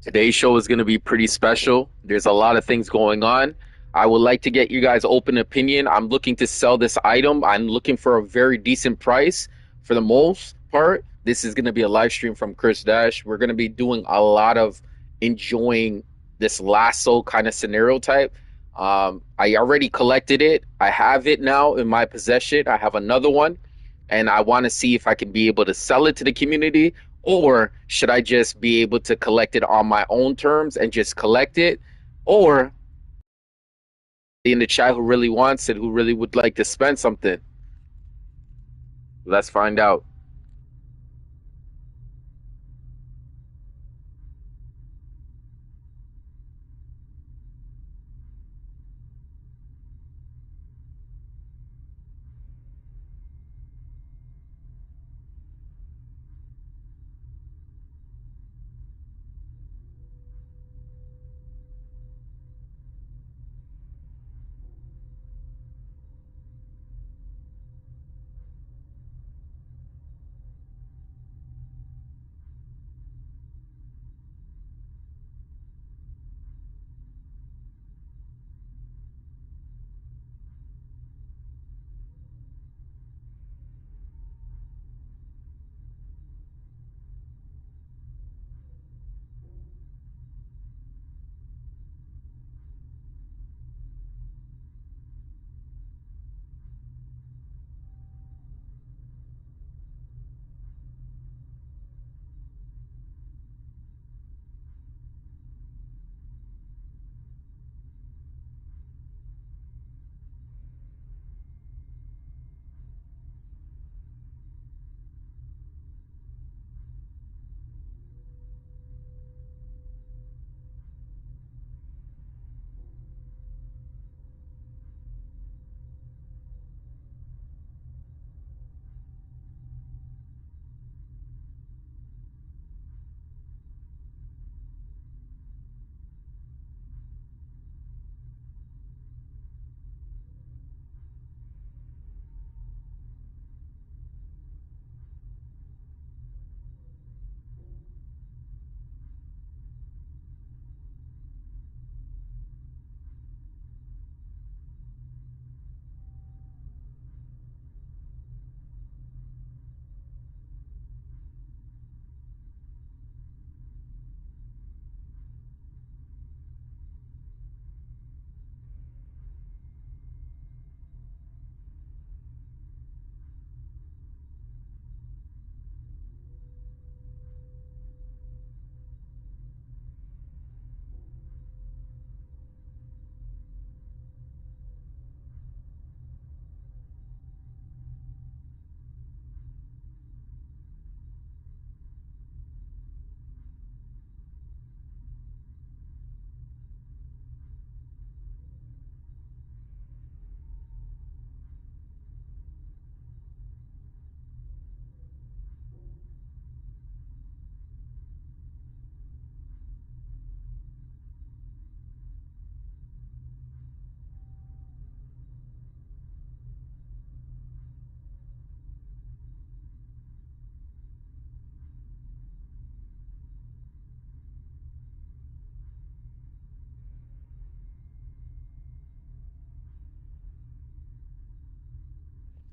Today's show is going to be pretty special. There's a lot of things going on. I would like to get you guys' open opinion. I'm looking to sell this item. I'm looking for a very decent price for the most part. This is going to be a live stream from Chris Dash. We're going to be doing a lot of enjoying this lasso kind of scenario type. I already collected it. I have it now in my possession. I have another one, and I want to see if I can be able to sell it to the community, or should I just be able to collect it on my own terms and just collect it? Or in the chat who really wants it, who really would like to spend something? Let's find out.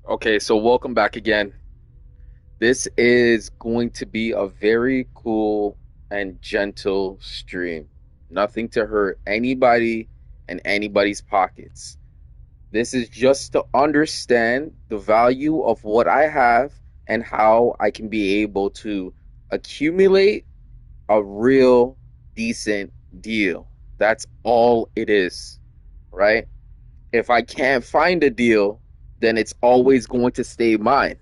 Okay, so welcome back again. This is going to be a very cool and gentle stream. Nothing to hurt anybody and anybody's pockets. This is just to understand the value of what I have and how I can be able to accumulate a real decent deal. That's all it is, right? If I can't find a deal, then it's always going to stay mine.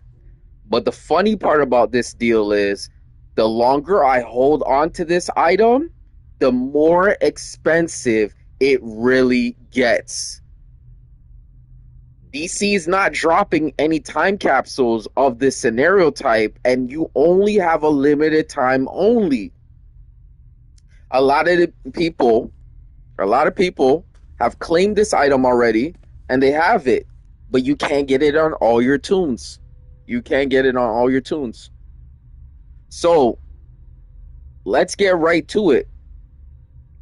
But the funny part about this deal is the longer I hold on to this item, the more expensive it really gets. DC is not dropping any time capsules of this scenario type, and you only have a limited time only. A lot of people, a lot of people have claimed this item already, and they have it, but you can't get it on all your tunes. You can't get it on all your tunes. So let's get right to it.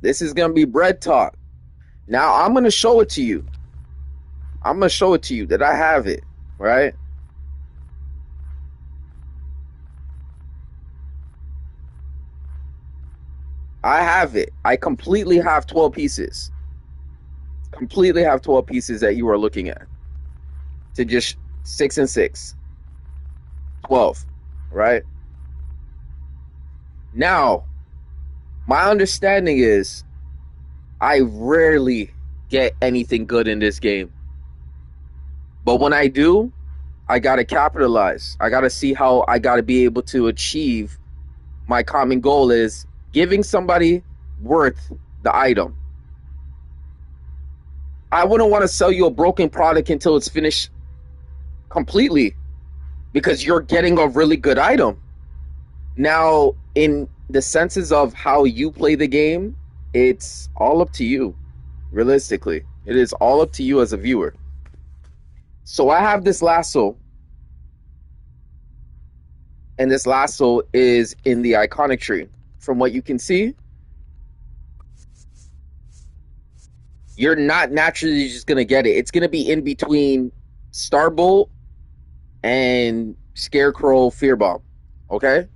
This is gonna be bread talk. Now I'm gonna show it to you. I'm gonna show it to you that I have it, right? I have it. I completely have 12 pieces. Completely have 12 pieces that you are looking at. To just 6 and 6. 12, right? Now, my understanding is I rarely get anything good in this game. But when I do, I got to capitalize. I got to see how I got to be able to achieve my common goal is giving somebody worth the item. I wouldn't want to sell you a broken product until it's finished completely because you're getting a really good item. Now, in the senses of how you play the game, it's all up to you, realistically. It is all up to you as a viewer. So I have this lasso, and this lasso is in the iconic tree. From what you can see, you're not naturally just going to get it. It's going to be in between Starbolt and Scarecrow Fearbomb. Okay?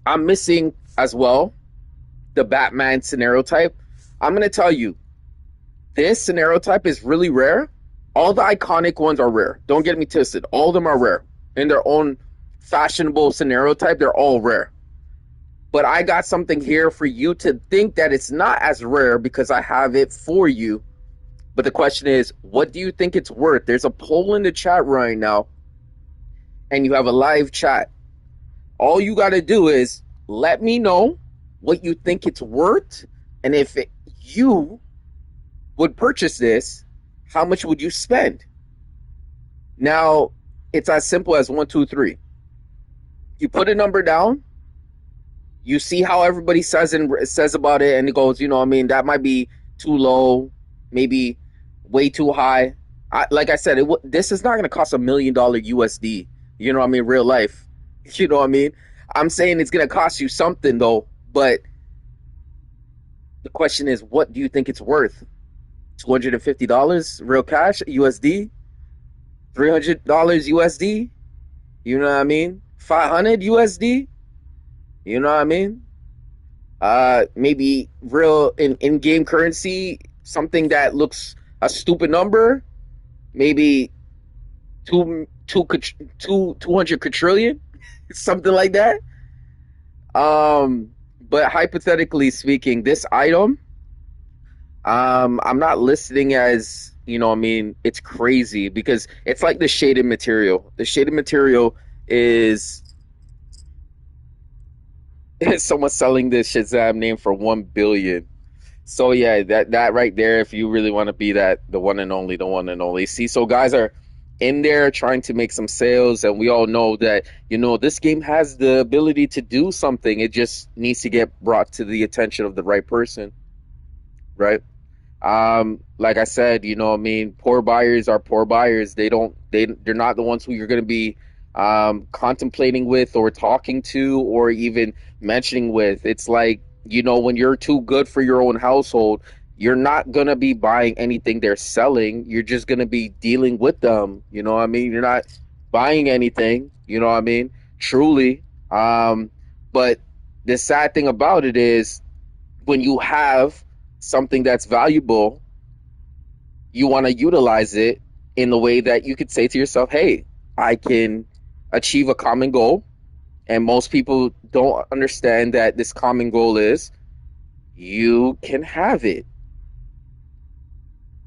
I'm missing as well the Batman scenario type. I'm going to tell you, this scenario type is really rare. All the iconic ones are rare. Don't get me twisted. All of them are rare. In their own fashionable scenario type, they're all rare. But I got something here for you to think that it's not as rare because I have it for you. But the question is, what do you think it's worth? There's a poll in the chat right now, and you have a live chat. All you got to do is let me know what you think it's worth, and if you would purchase this, how much would you spend? Now, it's as simple as 1, 2, 3. You put a number down. You see how everybody says about it, and it goes, you know what I mean, that might be too low, maybe way too high. Like I said, this is not going to cost $1 million USD. You know what I mean? Real life. You know what I mean? I'm saying it's going to cost you something, though. But the question is, what do you think it's worth? $250 real cash USD? $300 USD? You know what I mean? 500 USD? You know what I mean? Maybe real in-game currency, something that looks a stupid number, maybe 200 quadrillion, something like that. But hypothetically speaking, this item, I'm not listing as, you know what I mean, it's crazy because it's like the shaded material. The shaded material is someone selling this Shazam name for 1 billion. So yeah, that right there, if you really want to be the one and only, the one and only. See, so guys are in there trying to make some sales, and we all know that, you know, this game has the ability to do something. It just needs to get brought to the attention of the right person, right? Like I said, you know what I mean, poor buyers are poor buyers. They're not the ones who you're going to be contemplating with or talking to or even mentioning with. It's like, you know, when you're too good for your own household, you're not going to be buying anything they're selling. You're just going to be dealing with them. You know what I mean? You're not buying anything, you know what I mean? Truly. But the sad thing about it is when you have something that's valuable, you want to utilize it in the way that you could say to yourself, hey, I can achieve a common goal. And most people don't understand that this common goal is you can have it.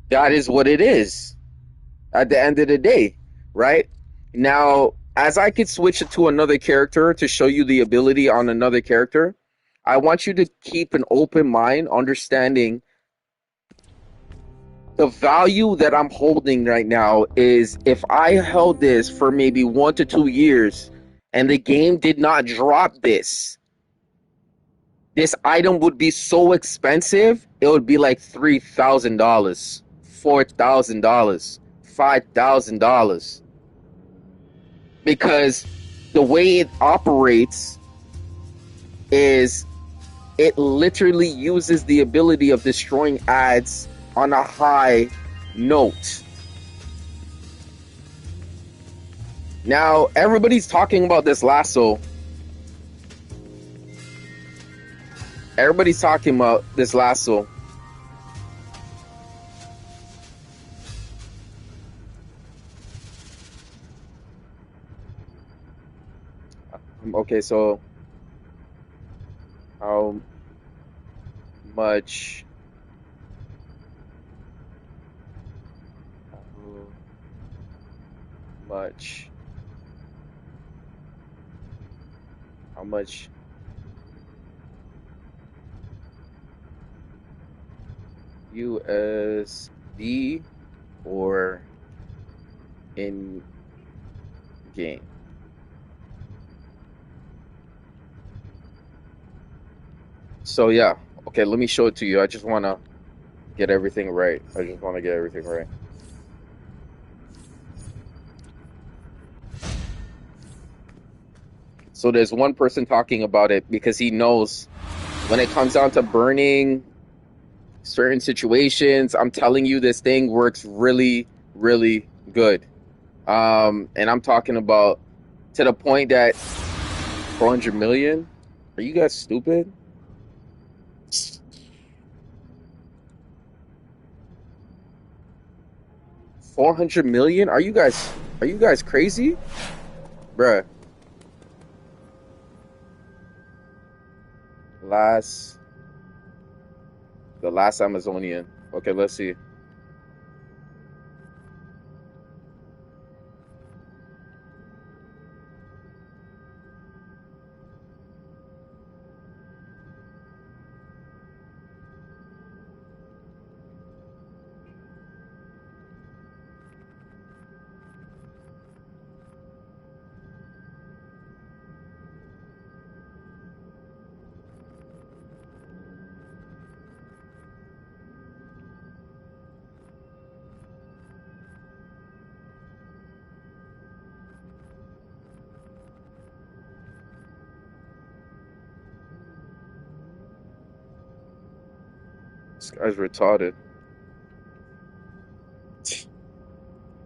That is what it is at the end of the day, right? Now, as I could switch it to another character to show you the ability on another character, I want you to keep an open mind, understanding the value that I'm holding right now is if I held this for maybe 1 to 2 years and the game did not drop this item would be so expensive, it would be like $3,000, $4,000, $5,000. Because the way it operates is it literally uses the ability of destroying ads on a high note. Now, everybody's talking about this lasso. Everybody's talking about this lasso. Okay, so how much how much USD or in game? So yeah, okay, let me show it to you. I just want to get everything right. So there's one person talking about it because he knows when it comes down to burning certain situations, I'm telling you, this thing works really, really good. And I'm talking about to the point that 400 million? Are you guys stupid? 400 million? Are you guys crazy? Bruh. The last Amazonian. Okay, let's see. This guy's retarded.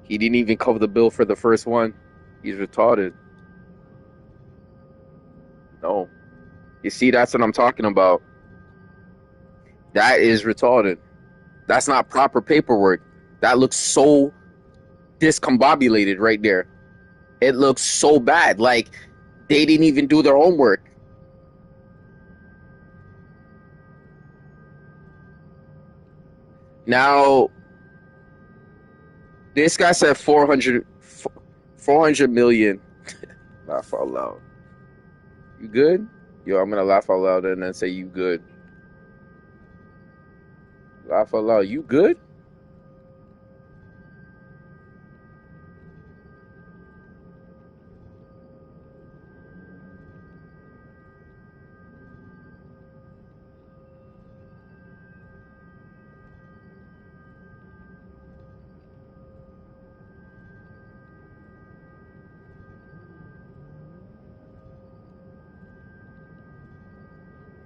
He didn't even cover the bill for the first one. He's retarded. No. You see, that's what I'm talking about. That is retarded. That's not proper paperwork. That looks so discombobulated right there. It looks so bad. Like they didn't even do their homework. Now, this guy said 400 million. Laugh out loud. You good? Yo, I'm gonna laugh out loud and then say you good. Laugh out loud. You good?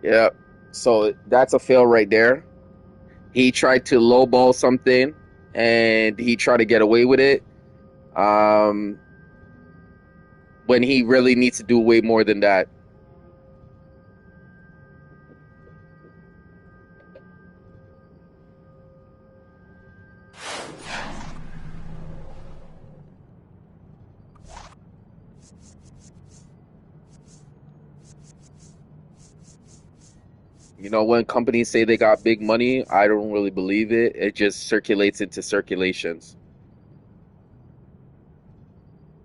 Yeah. So that's a fail right there. He tried to lowball something and he tried to get away with it. Um, when he really needs to do way more than that. You know, when companies say they got big money, I don't really believe it. It just circulates into circulations.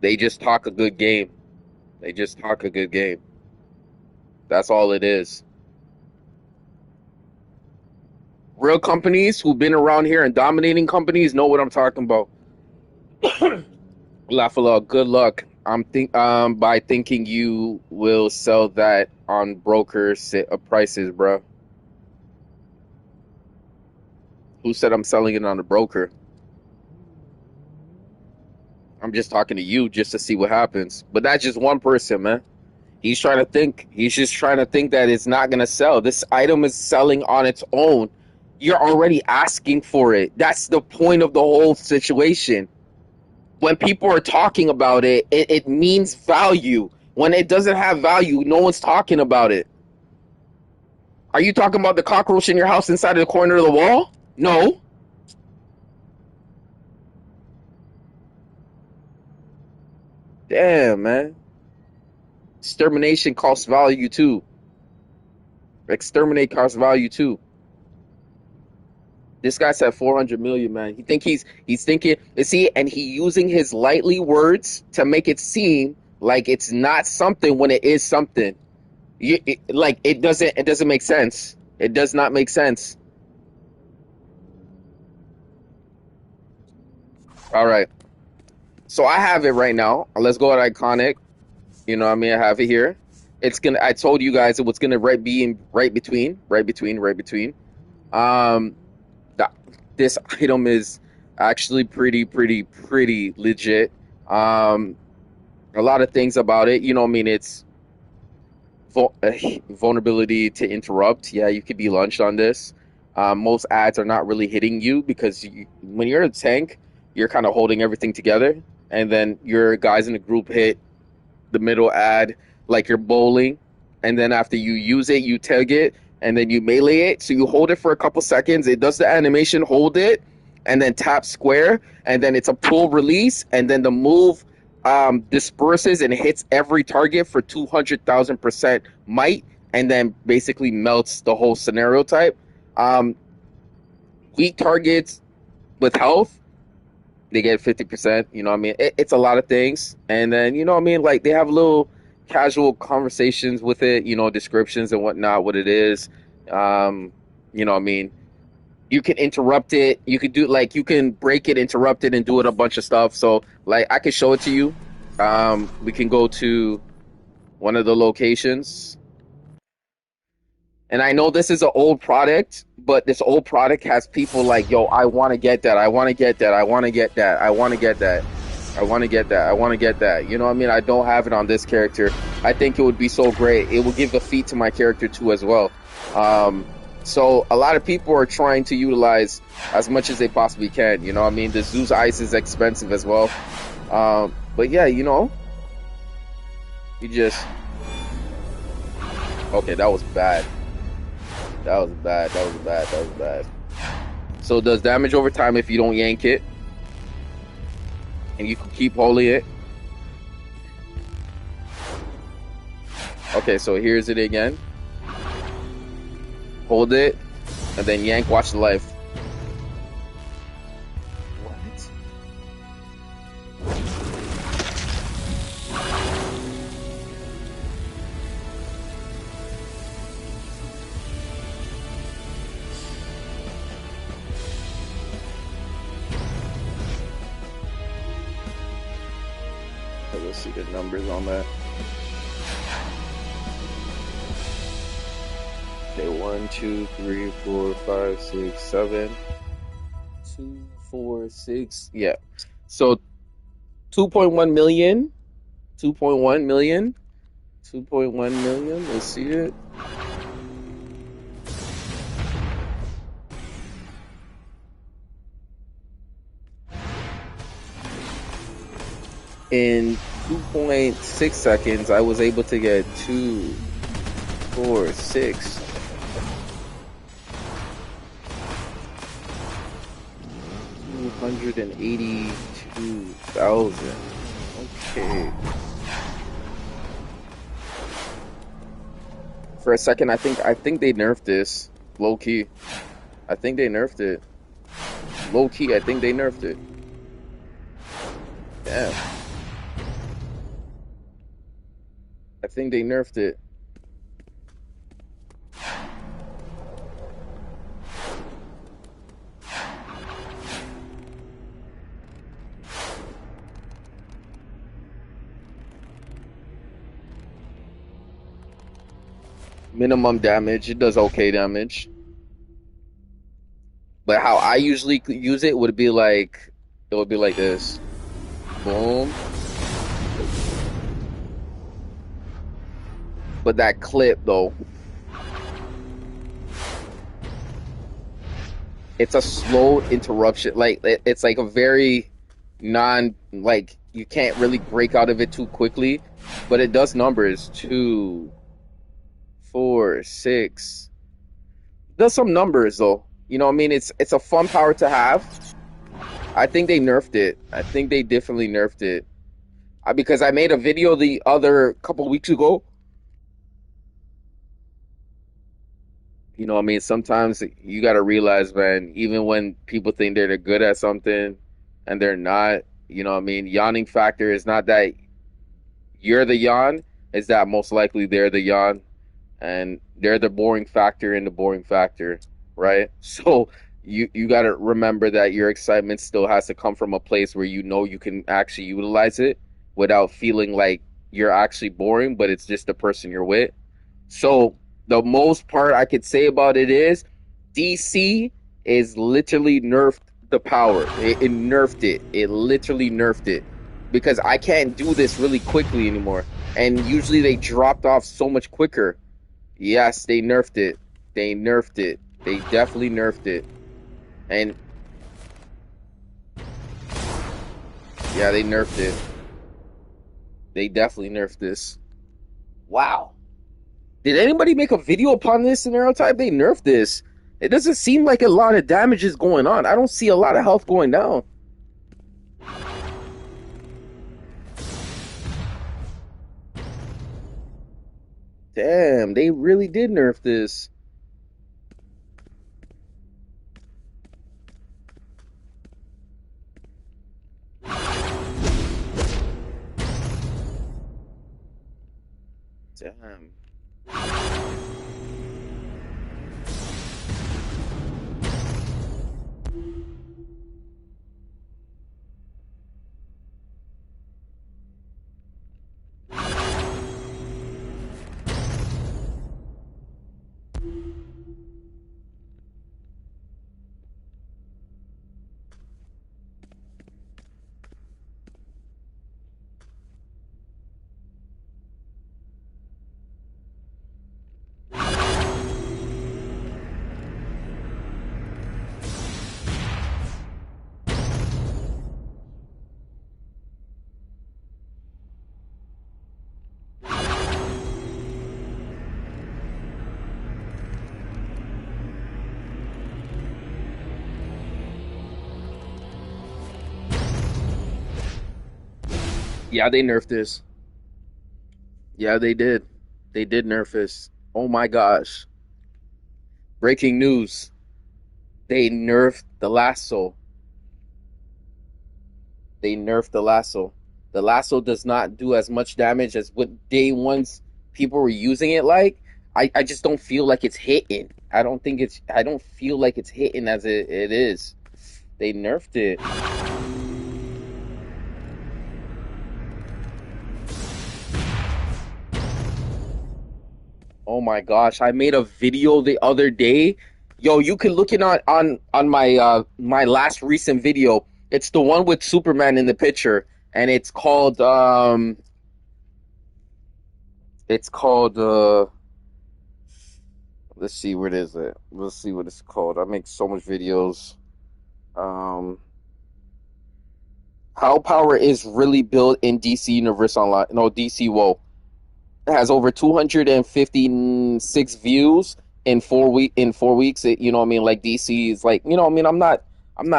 They just talk a good game. They just talk a good game. That's all it is. Real companies who've been around here and dominating companies know what I'm talking about. Lafalo, good luck. I'm think by thinking you will sell that on broker prices, bro. Who said I'm selling it on the broker? I'm just talking to you just to see what happens. But that's just one person, man. He's trying to think. He's just trying to think that it's not gonna sell. This item is selling on its own. You're already asking for it. That's the point of the whole situation. When people are talking about it, it means value. When it doesn't have value, no one's talking about it. Are you talking about the cockroach in your house inside of the corner of the wall? No. Damn, man. Extermination costs value too. Exterminate costs value too. This guy said 400 million, man. He's thinking, you see, and he using his lightly words to make it seem like it's not something when it is something. Like it doesn't make sense. It does not make sense. All right. So I have it right now. Let's go at iconic. You know what I mean? I have it here. It's gonna I told you guys it was gonna be in right between. Um th- this item is actually pretty legit. Um a lot of things about it, you know what I mean, it's vul- uh, vulnerability to interrupt. Yeah, you could be launched on this. Most ads are not really hitting you because when you're in a tank, you're kind of holding everything together, and then your guys in the group hit the middle ad like you're bowling, and then after you use it, you tag it, and then you melee it. So you hold it for a couple seconds. It does the animation, hold it, and then tap square, and then it's a pull release, and then the move disperses and hits every target for 200,000% might, and then basically melts the whole scenario type. Um, Weak targets with health, they get 50%. You know what I mean? It's a lot of things. And then, you know what I mean? Like they have little casual conversations with it, you know, descriptions and whatnot, what it is. Um, you know what I mean? You can interrupt it. You could do like, you can break it, interrupt it, and do it a bunch of stuff. So, like, I could show it to you. We can go to one of the locations. And I know this is an old product, but this old product has people like, yo, I want to get that. I want to get that. I want to get that. I want to get that. I want to get that. I want to get that. You know what I mean? I don't have it on this character. I think it would be so great. It will give the feat to my character too as well. Um, so a lot of people are trying to utilize as much as they possibly can. You know what I mean? The Zeus Ice is expensive as well. But yeah, you know, you just... Okay, that was bad. That was bad. That was bad. That was bad. So it does damage over time if you don't yank it. And you can keep holding it. Okay, so here's it again. Hold it. And then yank, watch the life. What? Let's see the numbers on that. Okay, 1, 2, 3, 4, 5, 6, 7. 2, 4, 6. Yeah. So 2.1 million. 2.1 million. 2.1 million. Let's see it. In 2.6 seconds, I was able to get 2, 4, 6. 282,000. Okay. For a second, I think they nerfed this. Low key. I think they nerfed it. Low key, I think they nerfed it. Damn. I think they nerfed it. Minimum damage. It does okay damage. But how I usually use it would be like, it would be like this. Boom. But that clip though, it's a slow interruption. Like it's like a very non like you can't really break out of it too quickly, but it does numbers 2, 4, 6. Does some numbers though. You know what I mean? It's a fun power to have. I think they nerfed it. I think they definitely nerfed it. Because I made a video the other couple weeks ago. You know what I mean? Sometimes you got to realize, man, even when people think they're good at something and they're not, you know what I mean? Yawning factor is not that you're the yawn, it's that most likely they're the yawn and they're the boring factor in the boring factor, right? So you got to remember that your excitement still has to come from a place where you know you can actually utilize it without feeling like you're actually boring, but it's just the person you're with. So the most part I could say about it is DC is literally nerfed the power. It nerfed it. It literally nerfed it because I can't do this really quickly anymore. And usually they dropped off so much quicker. Yes, they nerfed it. They nerfed it. They definitely nerfed it. And yeah, they nerfed it. They definitely nerfed this. Wow. Did anybody make a video upon this scenario type? They nerfed this. It doesn't seem like a lot of damage is going on. I don't see a lot of health going down. Damn, they really did nerf this. Damn. Yeah, they nerfed this. Yeah, they did. They did nerf this. Oh my gosh. Breaking news. They nerfed the lasso. They nerfed the lasso. The lasso does not do as much damage as what day one's people were using it like. I just don't feel like it's hitting. I don't feel like it's hitting as it is. They nerfed it. Oh my gosh, I made a video the other day. Yo, you can look it on my my last recent video. It's the one with Superman in the picture, and it's called let's see what is it. Let's see what it's called. I make so much videos. Um How power is really built in DC Universe Online. No, DCUO. It has over 256 views in 4 weeks. You know what I mean? Like DC is like, you know what I mean? I'm not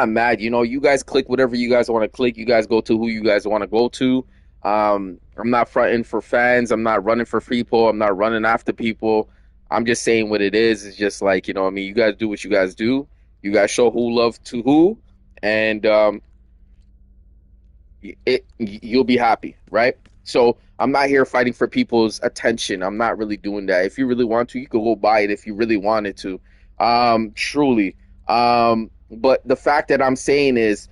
mad. You know, you guys click whatever you guys want to click. You guys go to who you guys want to go to. I'm not fronting for fans. I'm not running for people. I'm not running after people. I'm just saying what it is. It's just like, you know what I mean? You guys do what you guys do. You guys show who love to who, and you'll be happy, right? So I'm not here fighting for people's attention. I'm not really doing that. If you really want to, you could go buy it if you really wanted to. Truly. But the fact that I'm saying is,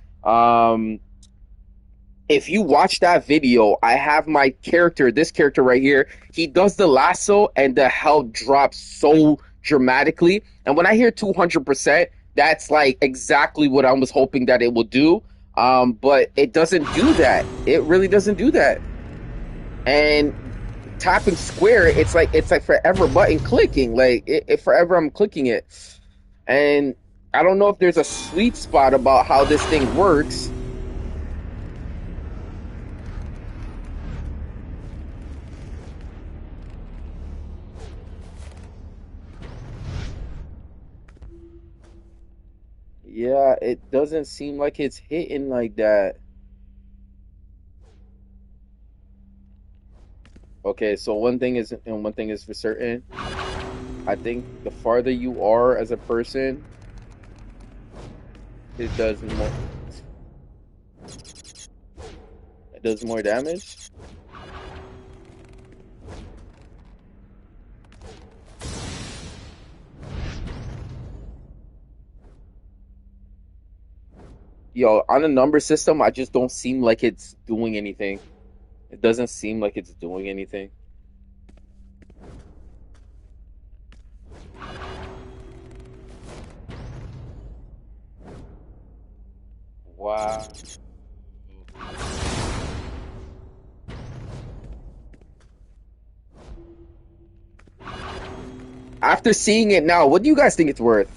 if you watch that video, I have my character, this character right here. He does the lasso and the health drops so dramatically. And when I hear 200%, that's like exactly what I was hoping that it would do. But it doesn't do that. It really doesn't do that. And tapping square, it's like forever button clicking. Like it forever I'm clicking it. And I don't know if there's a sweet spot about how this thing works. Yeah, it doesn't seem like it's hitting like that. Okay, so one thing is for certain. I think the farther you are as a person, it does more it does more damage. Yo, on a number system, I just don't seem like it's doing anything. It doesn't seem like it's doing anything. Wow. After seeing it now, what do you guys think it's worth?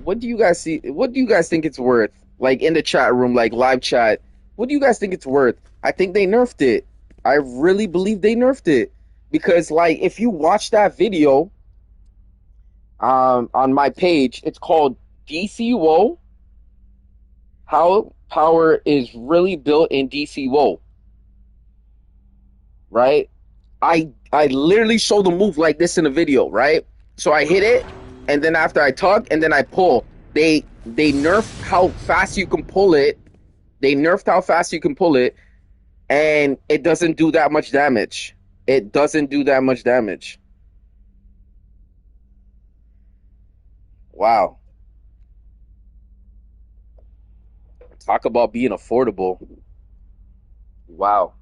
What do you guys see? What do you guys think it's worth? Like in the chat room, like live chat. What do you guys think it's worth? I think they nerfed it. I really believe they nerfed it because, like, if you watch that video, on my page, it's called DCUO. How power is really built in DCUO, right? I literally show the move like this in the video, right? So I hit it, and then after I tug, and then I pull. They nerfed how fast you can pull it. They nerfed how fast you can pull it, and it doesn't do that much damage. It doesn't do that much damage. Wow. Talk about being affordable. Wow.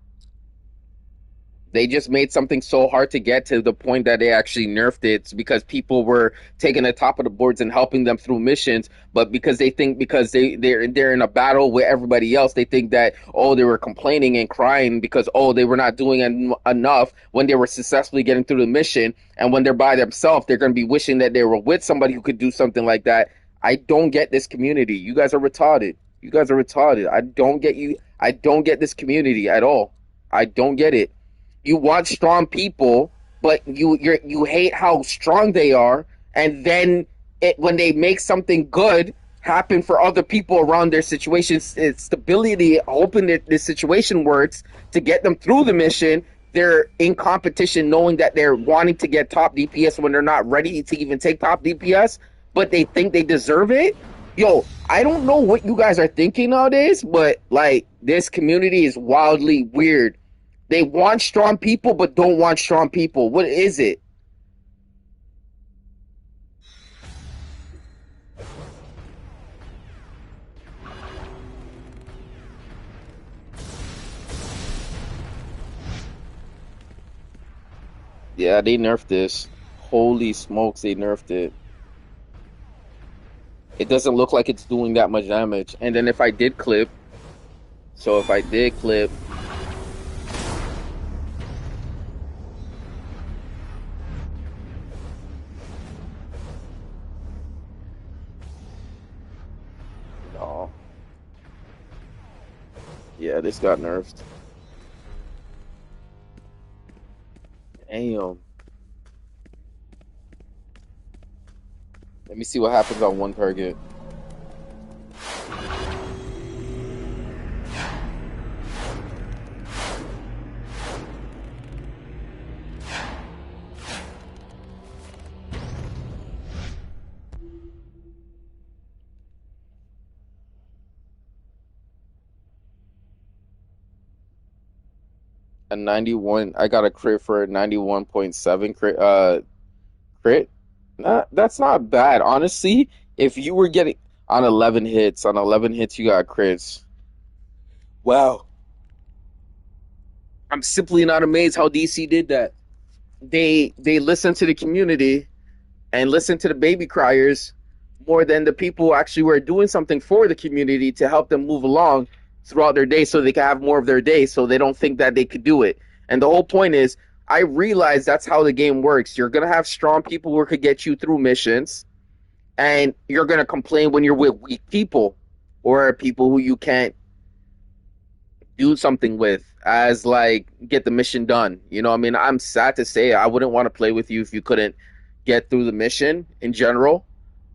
They just made something so hard to get to the point that they actually nerfed it because people were taking the top of the boards and helping them through missions, but because they think because they're in a battle with everybody else, they think that oh they were complaining and crying because oh they were not doing enough when they were successfully getting through the mission, and when they're by themselves they're going to be wishing that they were with somebody who could do something like that. I don't get this community. You guys are retarded. You guys are retarded. I don't get you. I don't get this community at all. I don't get it. You want strong people, but you hate how strong they are, and then when they make something good happen for other people around their situations, it's stability, hoping that this situation works to get them through the mission. They're in competition, knowing that they're wanting to get top DPS when they're not ready to even take top DPS, but they think they deserve it. Yo, I don't know what you guys are thinking nowadays, but like this community is wildly weird. They want strong people, but don't want strong people. What is it? Yeah, they nerfed this. Holy smokes, they nerfed it. It doesn't look like it's doing that much damage. And then if I did clip, so if I did clip, oh, yeah, this got nerfed. Damn. Let me see what happens on one target. A 91. I got a crit for a 91.7 crit. That's not bad. Honestly, if you were getting on 11 hits you got crits. Wow. I'm simply not amazed how DC did that. They listened to the community and listened to the baby criers more than the people who actually were doing something for the community to help them move along throughout their day so they can have more of their day so they don't think that they could do it. And the whole point is, I realize that's how the game works. You're gonna have strong people who could get you through missions, and you're gonna complain when you're with weak people or people who you can't do something with as like get the mission done. You know, what I mean, I'm sad to say I wouldn't want to play with you if you couldn't get through the mission in general,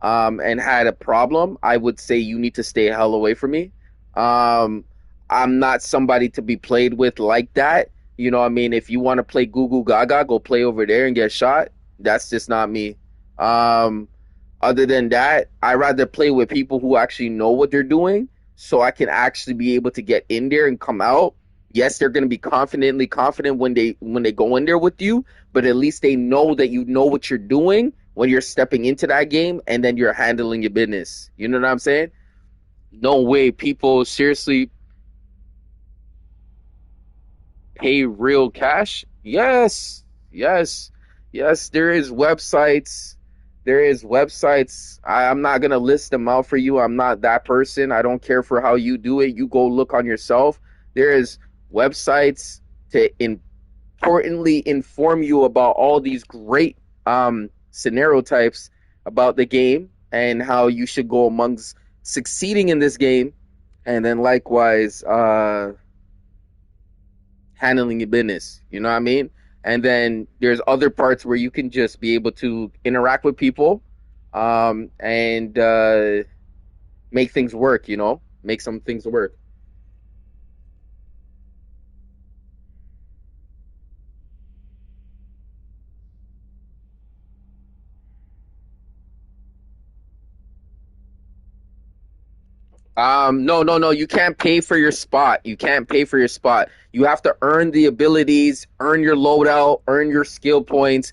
and had a problem. I would say you need to stay hell away from me. Um, I'm not somebody to be played with like that. You know, what I mean, if you want to play Goo Goo Gaga, go play over there and get shot. That's just not me. Um, Other than that, I rather play with people who actually know what they're doing, so I can actually be able to get in there and come out. Yes, they're going to be confident when they go in there with you, but at least they know that you know what you're doing when you're stepping into that game, and then you're handling your business. You know what I'm saying? No way people seriously pay real cash. Yes, yes, yes. There is websites. I'm not gonna list them out for you. I'm not that person. I don't care for how you do it. You go look on yourself. There is websites to importantly inform you about all these great scenario types about the game and how you should go amongst succeeding in this game, and then likewise handling your business. You know what I mean? And then there's other parts where you can just be able to interact with people, and make things work. You know, make some things work. No, no, no. You can't pay for your spot. You can't pay for your spot. You have to earn the abilities, earn your loadout, earn your skill points,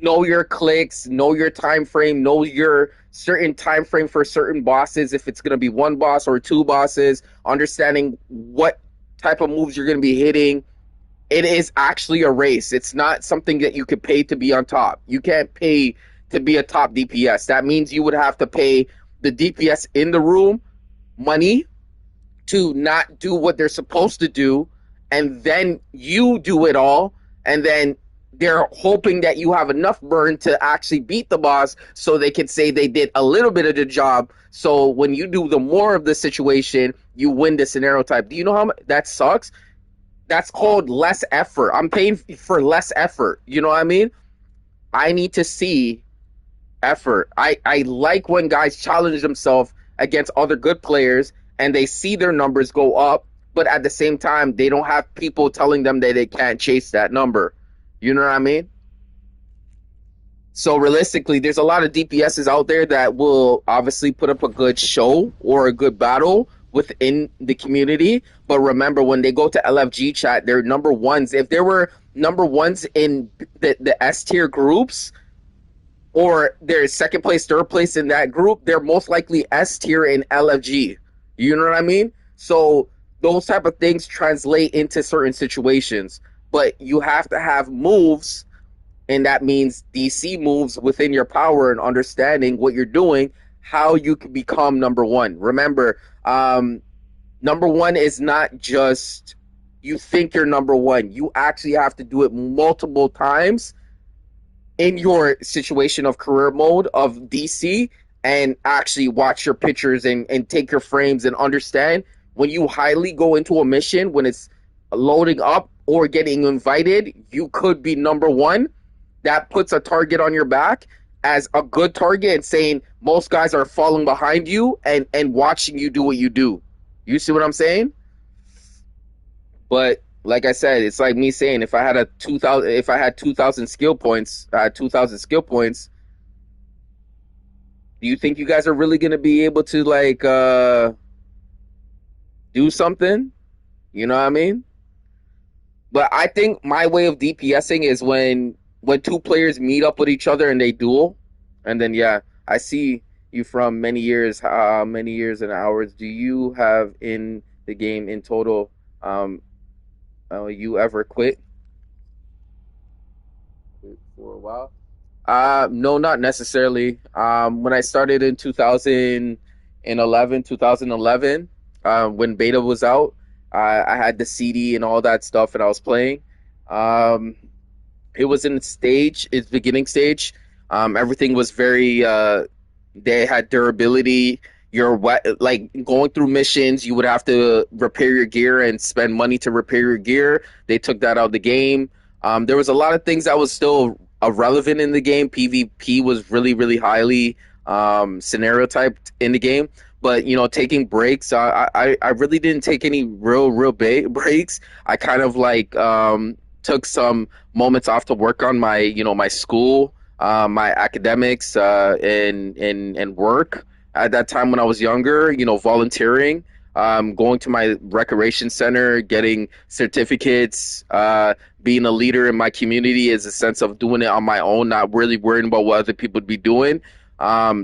know your clicks, know your time frame, know your certain time frame for certain bosses. If it's gonna be one boss or two bosses, understanding what type of moves you're gonna be hitting. It is actually a race. It's not something that you could pay to be on top. You can't pay to be a top DPS. That means you would have to pay the DPS in the room money to not do what they're supposed to do, and then you do it all, and then they're hoping that you have enough burn to actually beat the boss so they can say they did a little bit of the job. So when you do the more of the situation, you win the scenario type. Do you know how much that sucks? That's called less effort. I'm paying for less effort. You know what I mean? I need to see effort. I like when guys challenge themselves against other good players and they see their numbers go up, but at the same time, they don't have people telling them that they can't chase that number. You know what I mean? So realistically, there's a lot of DPSs out there that will obviously put up a good show or a good battle within the community. But remember, when they go to LFG chat, they're number ones. If there were number ones in the S tier groups, or they're second place, third place in that group, they're most likely S tier in LFG. You know what I mean? So those type of things translate into certain situations. But you have to have moves, and that means DC moves within your power and understanding what you're doing, how you can become number one. Remember, number one is not just you think you're number one. You actually have to do it multiple times in your situation of career mode of DC, and actually watch your pictures and take your frames and understand when you highly go into a mission, when it's loading up or getting invited, you could be number one. That puts a target on your back as a good target and saying most guys are falling behind you and watching you do what you do. You see what I'm saying? But like I said, it's like me saying if I had 2,000 skill points, 2,000 skill points. Do you think you guys are really gonna be able to like do something? You know what I mean? But I think my way of DPSing is when two players meet up with each other and they duel, and then yeah, I see you from many years. How many years and hours do you have in the game in total? You ever quit for a while? No, not necessarily. When I started in 2011, when beta was out, I had the CD and all that stuff, and I was playing. Um, it was in its beginning stage. Everything was very they had durability. Like going through missions, you would have to repair your gear and spend money to repair your gear. They took that out of the game. There was a lot of things that was still irrelevant in the game. PvP was really, really highly scenario typed in the game. But taking breaks, I really didn't take any breaks. I kind of like took some moments off to work on my my school, my academics, and work at that time when I was younger, volunteering, going to my recreation center, getting certificates, being a leader in my community is a sense of doing it on my own, not really worrying about what other people would be doing.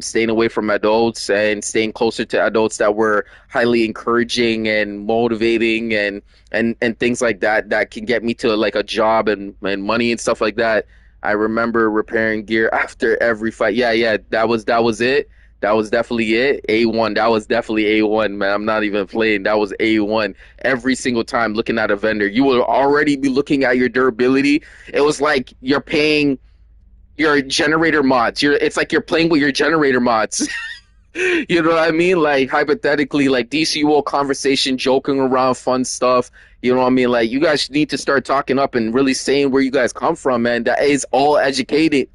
Staying away from adults and staying closer to adults that were highly encouraging and motivating and things like that that can get me to like a job and money and stuff like that. I remember repairing gear after every fight. Yeah, that was it. That was definitely it. A1. That was definitely A1, man. I'm not even playing. That was A1. Every single time looking at a vendor, you will already be looking at your durability. It was like you're paying your generator mods. It's like you're playing with your generator mods. You know what I mean? Like hypothetically, like DCUO conversation, joking around, fun stuff. You know what I mean? Like you guys need to start talking up and really saying where you guys come from, man. That is all educating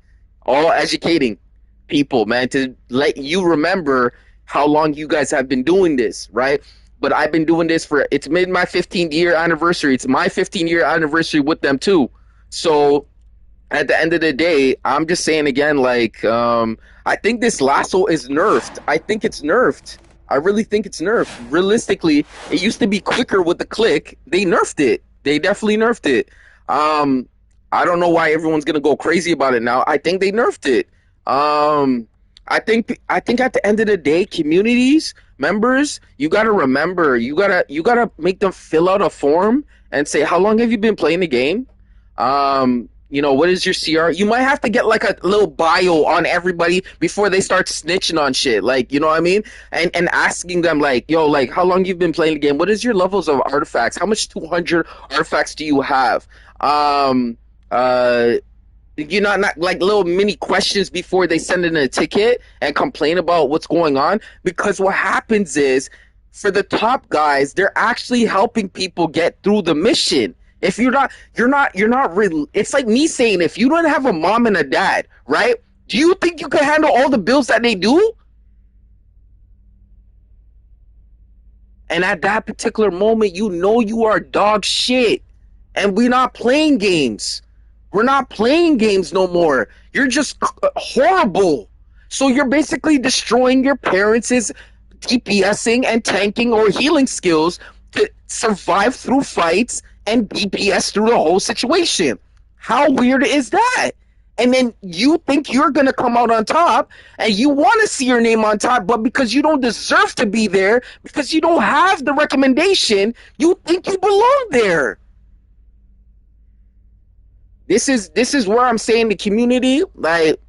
people, man, to let you remember how long you guys have been doing this, right? But I've been doing this for it's made my 15-year anniversary. It's my 15-year anniversary with them too. So at the end of the day, I'm just saying again, like, I think this lasso is nerfed. I think it's nerfed. I really think it's nerfed. Realistically, it used to be quicker with the click. They nerfed it. They definitely nerfed it. Um, I don't know why everyone's gonna go crazy about it now. I think they nerfed it. Um, I think at the end of the day, communities members, you gotta remember, you gotta make them fill out a form and say how long have you been playing the game. What is your CR? You might have to get like a little bio on everybody before they start snitching on shit. Like, you know what I mean? And asking them like, yo, like how long you've been playing the game? What is your levels of artifacts? How much 200 artifacts do you have? Um, uh, not like little mini questions before they send in a ticket and complain about what's going on. Because what happens is, for the top guys, they're actually helping people get through the mission. If you're not really. It's like me saying, if you don't have a mom and a dad, right? Do you think you can handle all the bills that they do? And at that particular moment, you know you are dog shit. And we're not playing games. We're not playing games no more. You're just horrible. So you're basically destroying your parents' DPSing and tanking or healing skills to survive through fights and DPS through the whole situation. How weird is that? And then you think you're going to come out on top and you want to see your name on top, but because you don't deserve to be there, because you don't have the recommendation, you think you belong there. This is where I'm saying the community, like,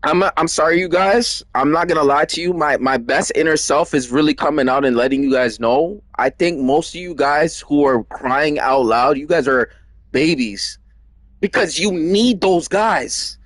I'm sorry, you guys. I'm not gonna lie to you. My best inner self is really coming out and letting you guys know. I think most of you guys who are crying out loud, you guys are babies because you need those guys.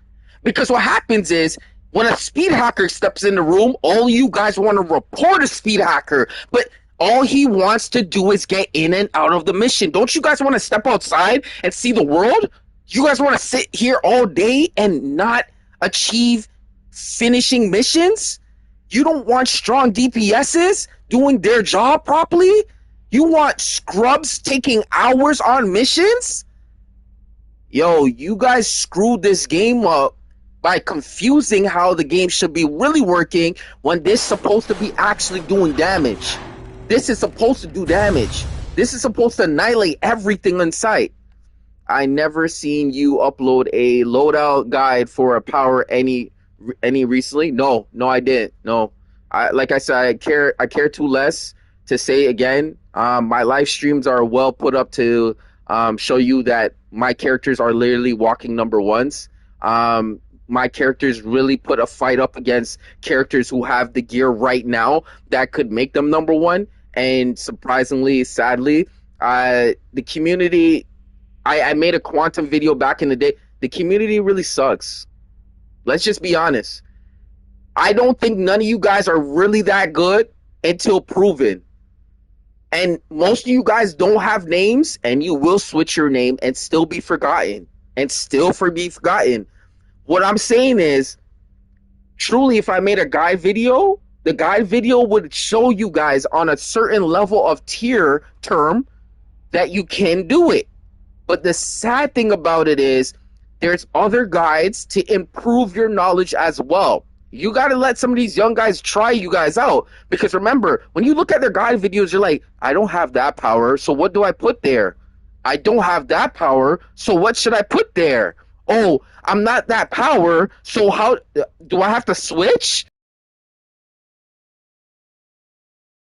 Because what happens is when a speed hacker steps in the room, all you guys want to report a speed hacker, but all he wants to do is get in and out of the mission. Don't you guys want to step outside and see the world? You guys want to sit here all day and not achieve finishing missions? You don't want strong DPSs doing their job properly? You want scrubs taking hours on missions? Yo, you guys screwed this game up by confusing how the game should be really working when this is supposed to be actually doing damage. This is supposed to do damage. This is supposed to annihilate everything in sight. I never seen you upload a loadout guide for a power any recently. No, I didn't. No, like I said, I care too less to say again. My live streams are well put up to show you that my characters are literally walking number ones. My characters really put a fight up against characters who have the gear right now that could make them number one. And surprisingly, sadly, the community I made a quantum video back in the day. The community really sucks. Let's just be honest. I don't think none of you guys are really that good until proven. And most of you guys don't have names, and you will switch your name and still be forgotten. And still be forgotten. What I'm saying is, truly, if I made a guide video, the guide video would show you guys on a certain level of tier term that you can do it. But the sad thing about it is there's other guides to improve your knowledge as well. You got to let some of these young guys try you guys out. Because remember, when you look at their guide videos, you're like, I don't have that power, so what do I put there? I don't have that power, so what should I put there? Oh, I'm not that power, so how do I have to switch?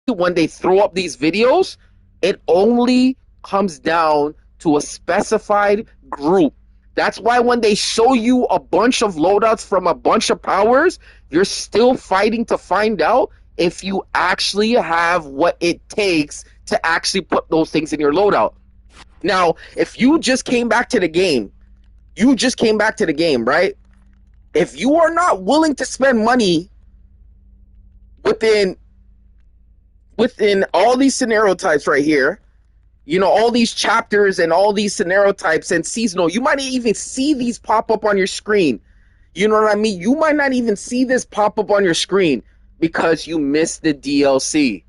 When they throw up these videos, it only comes down to a specified group. That's why when they show you a bunch of loadouts from a bunch of powers, you're still fighting to find out if you actually have what it takes to actually put those things in your loadout. Now, if you just came back to the game, right? If you are not willing to spend money within all these scenario types right here, you know, all these chapters and all these scenario types and seasonal, you might even see these pop up on your screen. You know what I mean? You might not even see this pop up on your screen because you missed the DLC.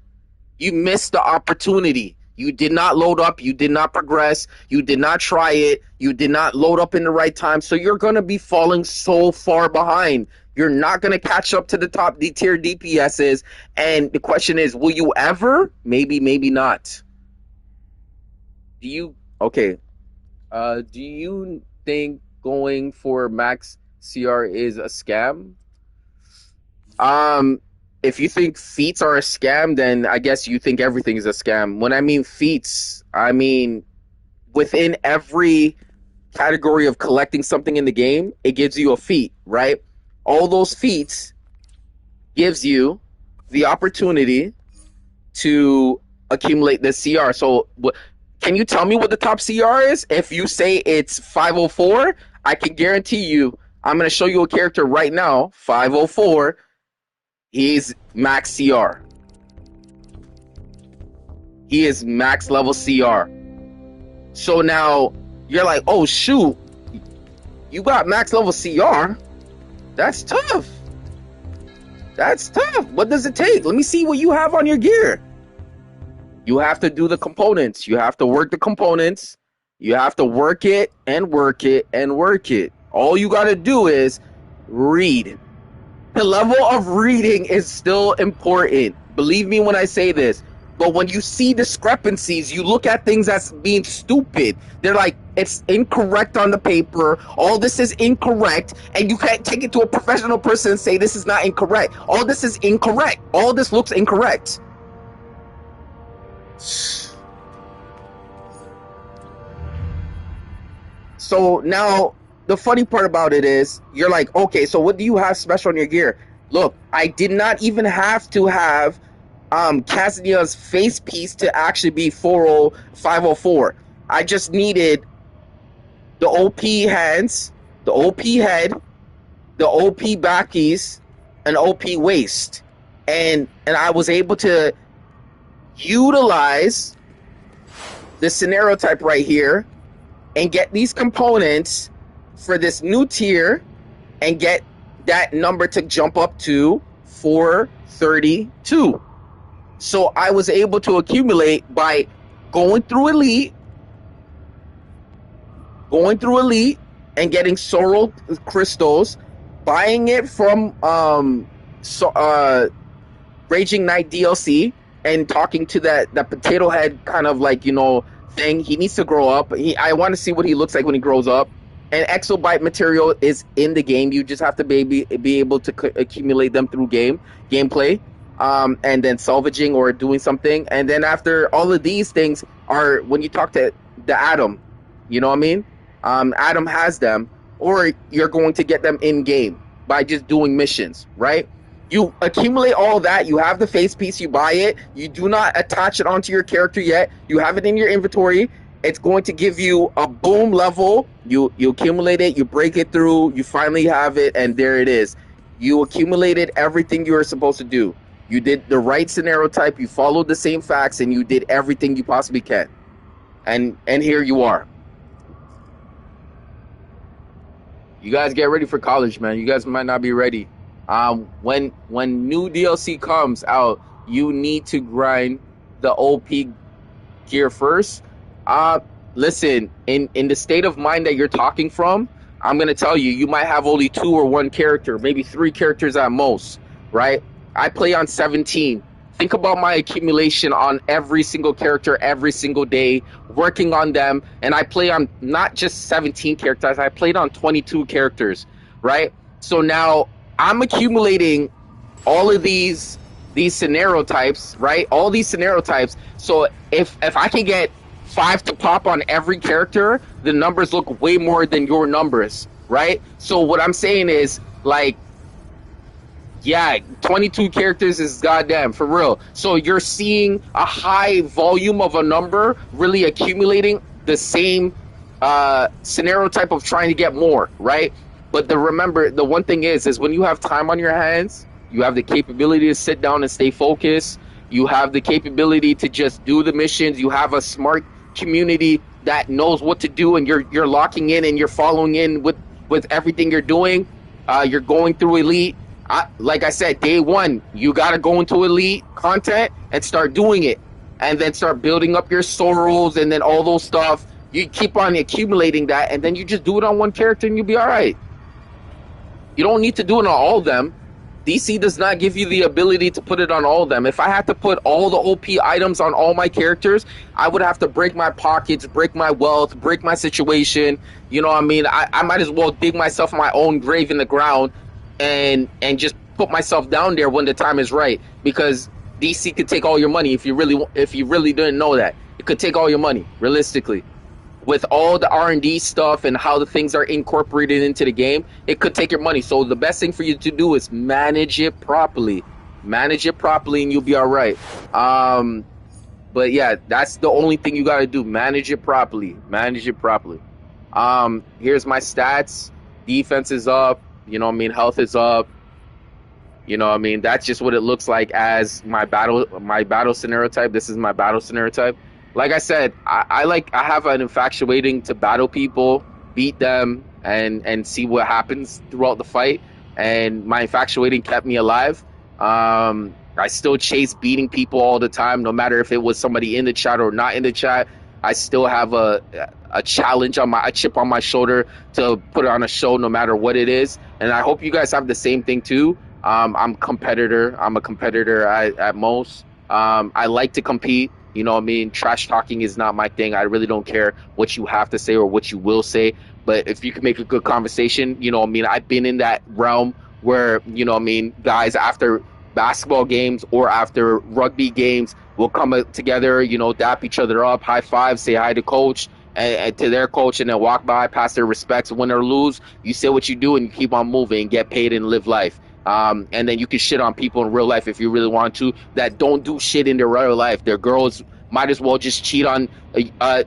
You missed the opportunity. You did not load up. You did not progress. You did not try it. You did not load up in the right time. So you're going to be falling so far behind. You're not going to catch up to the top tier DPSs. And the question is, will you ever? Maybe, maybe not. Do you think going for max CR is a scam? If you think feats are a scam, then I guess you think everything is a scam. When I mean feats, I mean within every category of collecting something in the game, it gives you a feat, right? All those feats gives you the opportunity to accumulate this CR. So can you tell me what the top CR is? If you say it's 504, I can guarantee you, I'm going to show you a character right now, 504. He's max CR. He is max level CR. So now you're like, oh shoot, you got max level CR? That's tough. That's tough. What does it take? Let me see what you have on your gear. You have to do the components. You have to work the components. You have to work it and work it and work it. All you got to do is read. The level of reading is still important. Believe me when I say this. But when you see discrepancies, you look at things as being stupid. They're like, it's incorrect on the paper. All this is incorrect. And you can't take it to a professional person and say this is not incorrect. All this is incorrect. All this looks incorrect. So now the funny part about it is you're like, okay, so what do you have special on your gear? Look, I did not even have to have Casnia's face piece to actually be 504. I just needed the OP hands, the OP head, the OP backies, and OP waist. And I was able to utilize the scenario type right here and get these components for this new tier and get that number to jump up to 432. So I was able to accumulate by going through Elite and getting Sorrel crystals, buying it from Raging Knight DLC, and talking to that potato head kind of like, you know, thing. He needs to grow up. I want to see what he looks like when he grows up. And exobyte material is in the game. You just have to be able to accumulate them through gameplay, and then salvaging or doing something. And then after all of these things are when you talk to the Adam, you know what I mean? Adam has them, or you're going to get them in game by just doing missions, right? You accumulate all that. You have the face piece. You buy it. You do not attach it onto your character yet. You have it in your inventory. it's going to give you a boom level. You accumulate it, you break it through, you finally have it, and there it is. You accumulated everything you were supposed to do. You did the right scenario type, you followed the same facts, and you did everything you possibly can. And here you are. You guys get ready for college, man. You guys might not be ready. When new DLC comes out, you need to grind the OP gear first. Uh, Listen, in the state of mind that you're talking from, I'm gonna tell you, you might have only two or one character, maybe three characters at most, right? I play on 17. Think about my accumulation on every single character every single day, working on them, and I play on not just 17 characters. I played on 22 characters, right? So now I'm accumulating all of these scenario types, right? All these scenario types. So if I can get five to pop on every character, the numbers look way more than your numbers, right? So what I'm saying is like, yeah, 22 characters is goddamn for real. So you're seeing a high volume of a number really accumulating the same scenario type of trying to get more, right? But remember, the one thing is when you have time on your hands, you have the capability to sit down and stay focused. You have the capability to just do the missions. You have a smart community that knows what to do, and you're locking in and you're following in with everything you're doing. You're going through elite. Like I said, day one, you got to go into elite content and start doing it, and then start building up your sorrows and then all those stuff. You keep on accumulating that, and then you just do it on one character, and you'll be all right. You don't need to do it on all of them. DC does not give you the ability to put it on all of them. If I had to put all the OP items on all my characters, I would have to break my pockets, break my wealth, break my situation. You know what I mean? I might as well dig myself my own grave in the ground and just put myself down there when the time is right, because DC could take all your money if you really didn't know that. It could take all your money, realistically. With all the R&D stuff and how the things are incorporated into the game, it could take your money. So the best thing for you to do is manage it properly. Manage it properly and you'll be all right. But yeah, that's the only thing you got to do. Manage it properly. Manage it properly. Here's my stats. Defense is up. You know what I mean? Health is up. You know what I mean? That's just what it looks like as my battle scenario type. This is my battle scenario type. Like I said, I have an infatuating to battle people, beat them, and see what happens throughout the fight. And my infatuating kept me alive. I still chase beating people all the time, no matter if it was somebody in the chat or not in the chat. I still have a challenge a chip on my shoulder to put on a show, no matter what it is. And I hope you guys have the same thing too. I'm a competitor. I'm a competitor at most. I like to compete. You know what I mean? Trash talking is not my thing. I really don't care what you have to say or what you will say. But if you can make a good conversation, you know what I mean? I've been in that realm where, you know what I mean, guys after basketball games or after rugby games will come together, you know, dap each other up, high five, say hi to coach and to their coach, and then walk by, pass their respects, win or lose. You say what you do and you keep on moving and get paid and live life. And then you can shit on people in real life if you really want to, that don't do shit in their real life. Their girls might as well just cheat on,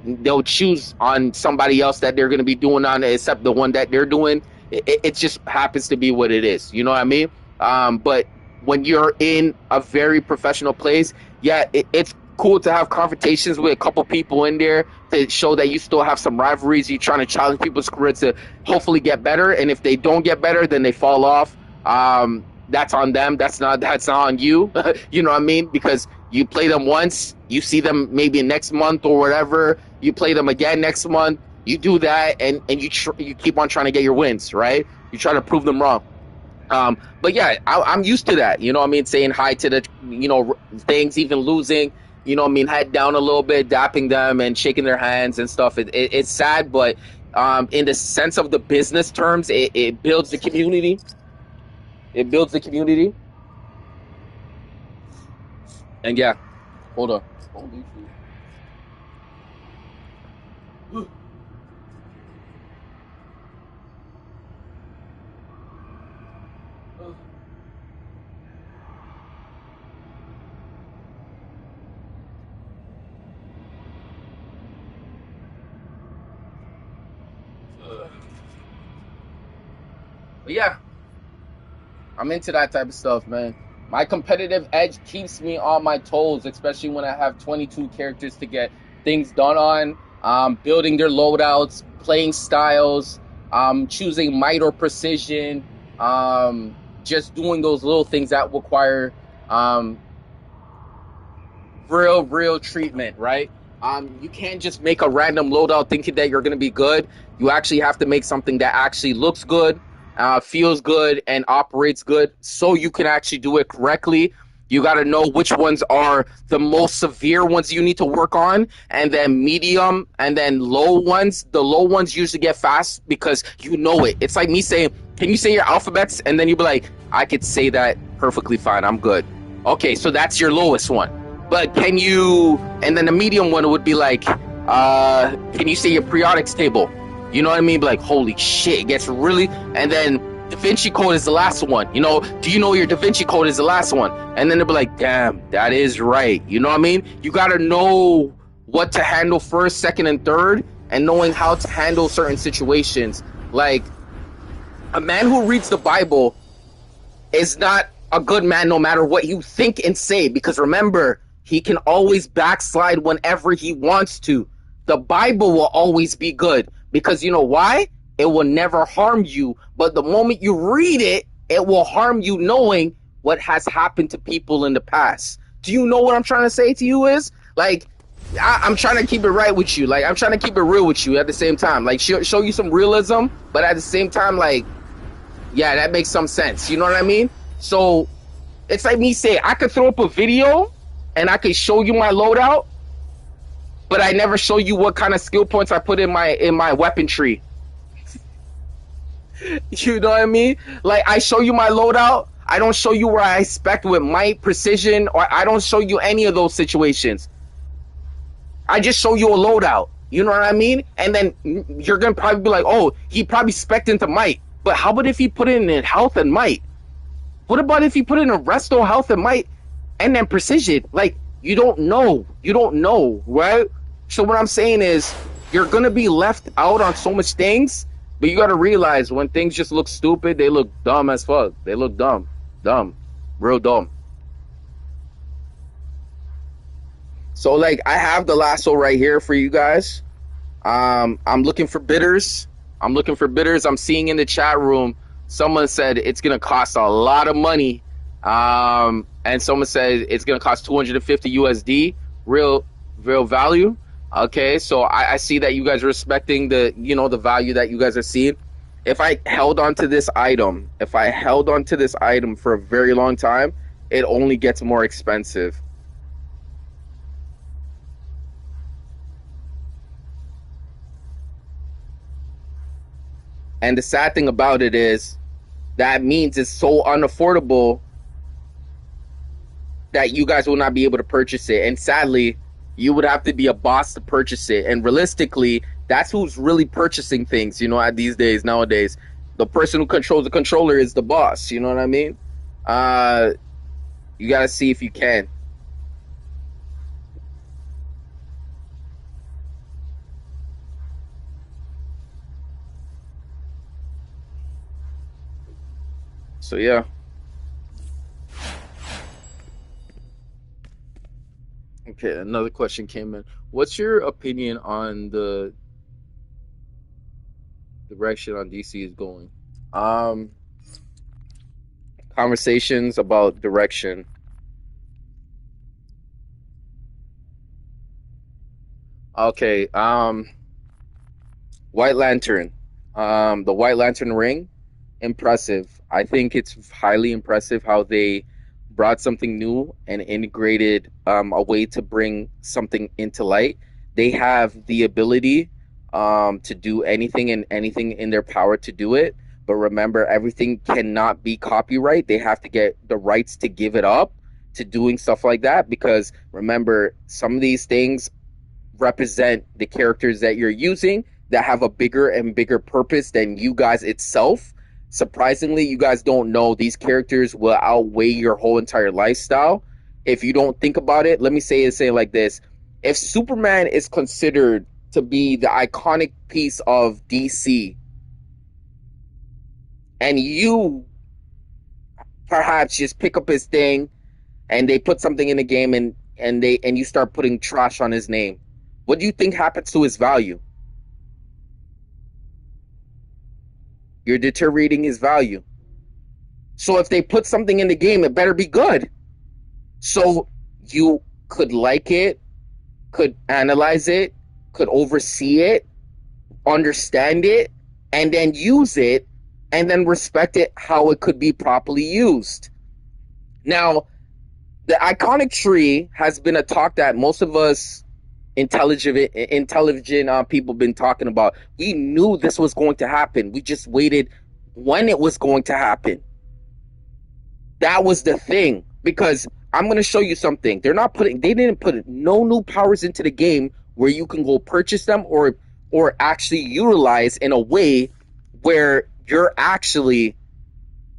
they'll choose on somebody else that they're going to be doing on, except the one that they're doing. It just happens to be what it is. You know what I mean? But when you're in a very professional place, yeah, it's cool to have confrontations with a couple people in there to show that you still have some rivalries. You're trying to challenge people's careers to hopefully get better. And if they don't get better, then they fall off. That's on them. That's not on you. You know what I mean? Because you play them once, you see them maybe next month or whatever. You play them again next month. You do that, and you keep on trying to get your wins, right? You try to prove them wrong. But yeah, I'm used to that. You know what I mean? Saying hi to the, you know, things, even losing. You know what I mean? Head down a little bit, dapping them and shaking their hands and stuff. It's sad, but in the sense of the business terms, it builds the community. It builds the community. And yeah, hold on. Holy shit. But yeah, I'm into that type of stuff, man. My competitive edge keeps me on my toes, especially when I have 22 characters to get things done on, building their loadouts, playing styles, choosing might or precision, just doing those little things that require real treatment, right? You can't just make a random loadout thinking that you're going to be good. You actually have to make something that actually looks good, feels good, and operates good so you can actually do it correctly. You got to know which ones are the most severe ones you need to work on, and then medium, and then low ones. The low ones usually get fast because you know it. It's like me saying, can you say your alphabets? And then you'd be like, I could say that perfectly fine. I'm good. Okay, so that's your lowest one. But can you, and then the medium one would be like, can you say your periodics table? You know what I mean? Like, holy shit, it gets really, and then Da Vinci Code is the last one. You know, do you know your Da Vinci Code is the last one? And then they'll be like, damn, that is right. You know what I mean? You got to know what to handle first, second, and third, and knowing how to handle certain situations. Like, a man who reads the Bible is not a good man no matter what you think and say, because remember, he can always backslide whenever he wants to. The Bible will always be good because you know why? It will never harm you. But the moment you read it, it will harm you knowing what has happened to people in the past. Do you know what I'm trying to say to you is? Like, I'm trying to keep it right with you. Like, I'm trying to keep it real with you at the same time. Like, show you some realism, but at the same time, like, yeah, that makes some sense. You know what I mean? So, it's like me saying, I could throw up a video and I could show you my loadout, but I never show you what kind of skill points I put in my weapon tree. You know what I mean? Like, I show you my loadout, I don't show you where I expect with might, precision, or I don't show you any of those situations. I just show you a loadout. You know what I mean? And then you're gonna probably be like, oh, he probably spec'd into might. But how about if he put it in health and might? What about if he put in a resto, health, and might, and then precision? Like, you don't know. You don't know, right? So what I'm saying is, you're going to be left out on so much things, but you got to realize when things just look stupid, they look dumb as fuck. They look dumb. Dumb. Real dumb. So, like, I have the lasso right here for you guys. I'm looking for bidders. I'm seeing in the chat room, someone said it's going to cost a lot of money. And someone said it's going to cost 250 USD, real value. Okay, so I see that you guys are respecting the, you know, the value that you guys are seeing. If I held on to this item, for a very long time, it only gets more expensive. And the sad thing about it is that means it's so unaffordable that you guys will not be able to purchase it. And sadly, you would have to be a boss to purchase it. And realistically, that's who's really purchasing things, you know, at these days, nowadays. The person who controls the controller is the boss, you know what I mean? You got to see if you can. So, yeah. Okay, another question came in. What's your opinion on the direction on DC is going? Conversations about direction. Okay, White Lantern. The White Lantern ring, impressive. I think it's highly impressive how they brought something new and integrated a way to bring something into light. They have the ability to do anything and anything in their power to do it. But remember, everything cannot be copyright. They have to get the rights to give it up to doing stuff like that. Because remember, some of these things represent the characters that you're using that have a bigger and bigger purpose than you guys itself. Surprisingly, you guys don't know these characters will outweigh your whole entire lifestyle. If you don't think about it, let me say it like this. If Superman is considered to be the iconic piece of DC, and you perhaps just pick up his thing and they put something in the game and you start putting trash on his name, what do you think happens to his value? You're deteriorating his value. So if they put something in the game, it better be good. So you could like it, could analyze it, could oversee it, understand it, and then use it, and then respect it how it could be properly used. Now, the iconic tree has been a talk that most of us intelligent people been talking about. We knew this was going to happen. We just waited when it was going to happen. That was the thing, because I'm going to show you something. They didn't put no new powers into the game where you can go purchase them or actually utilize in a way where you're actually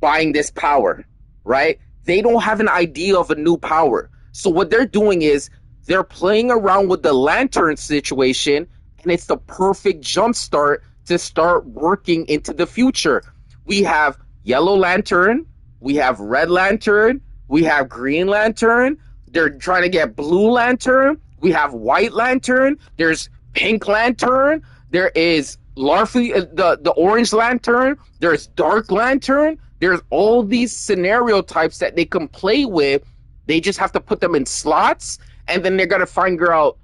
buying this power, right? They don't have an idea of a new power. So what they're doing is they're playing around with the lantern situation, and it's the perfect jump start to start working into the future. We have yellow lantern, we have red lantern, we have green lantern. They're trying to get blue lantern. We have white lantern. There's pink lantern. There is the orange lantern. There's dark lantern. There's all these scenario types that they can play with. They just have to put them in slots, and then they're gonna figure out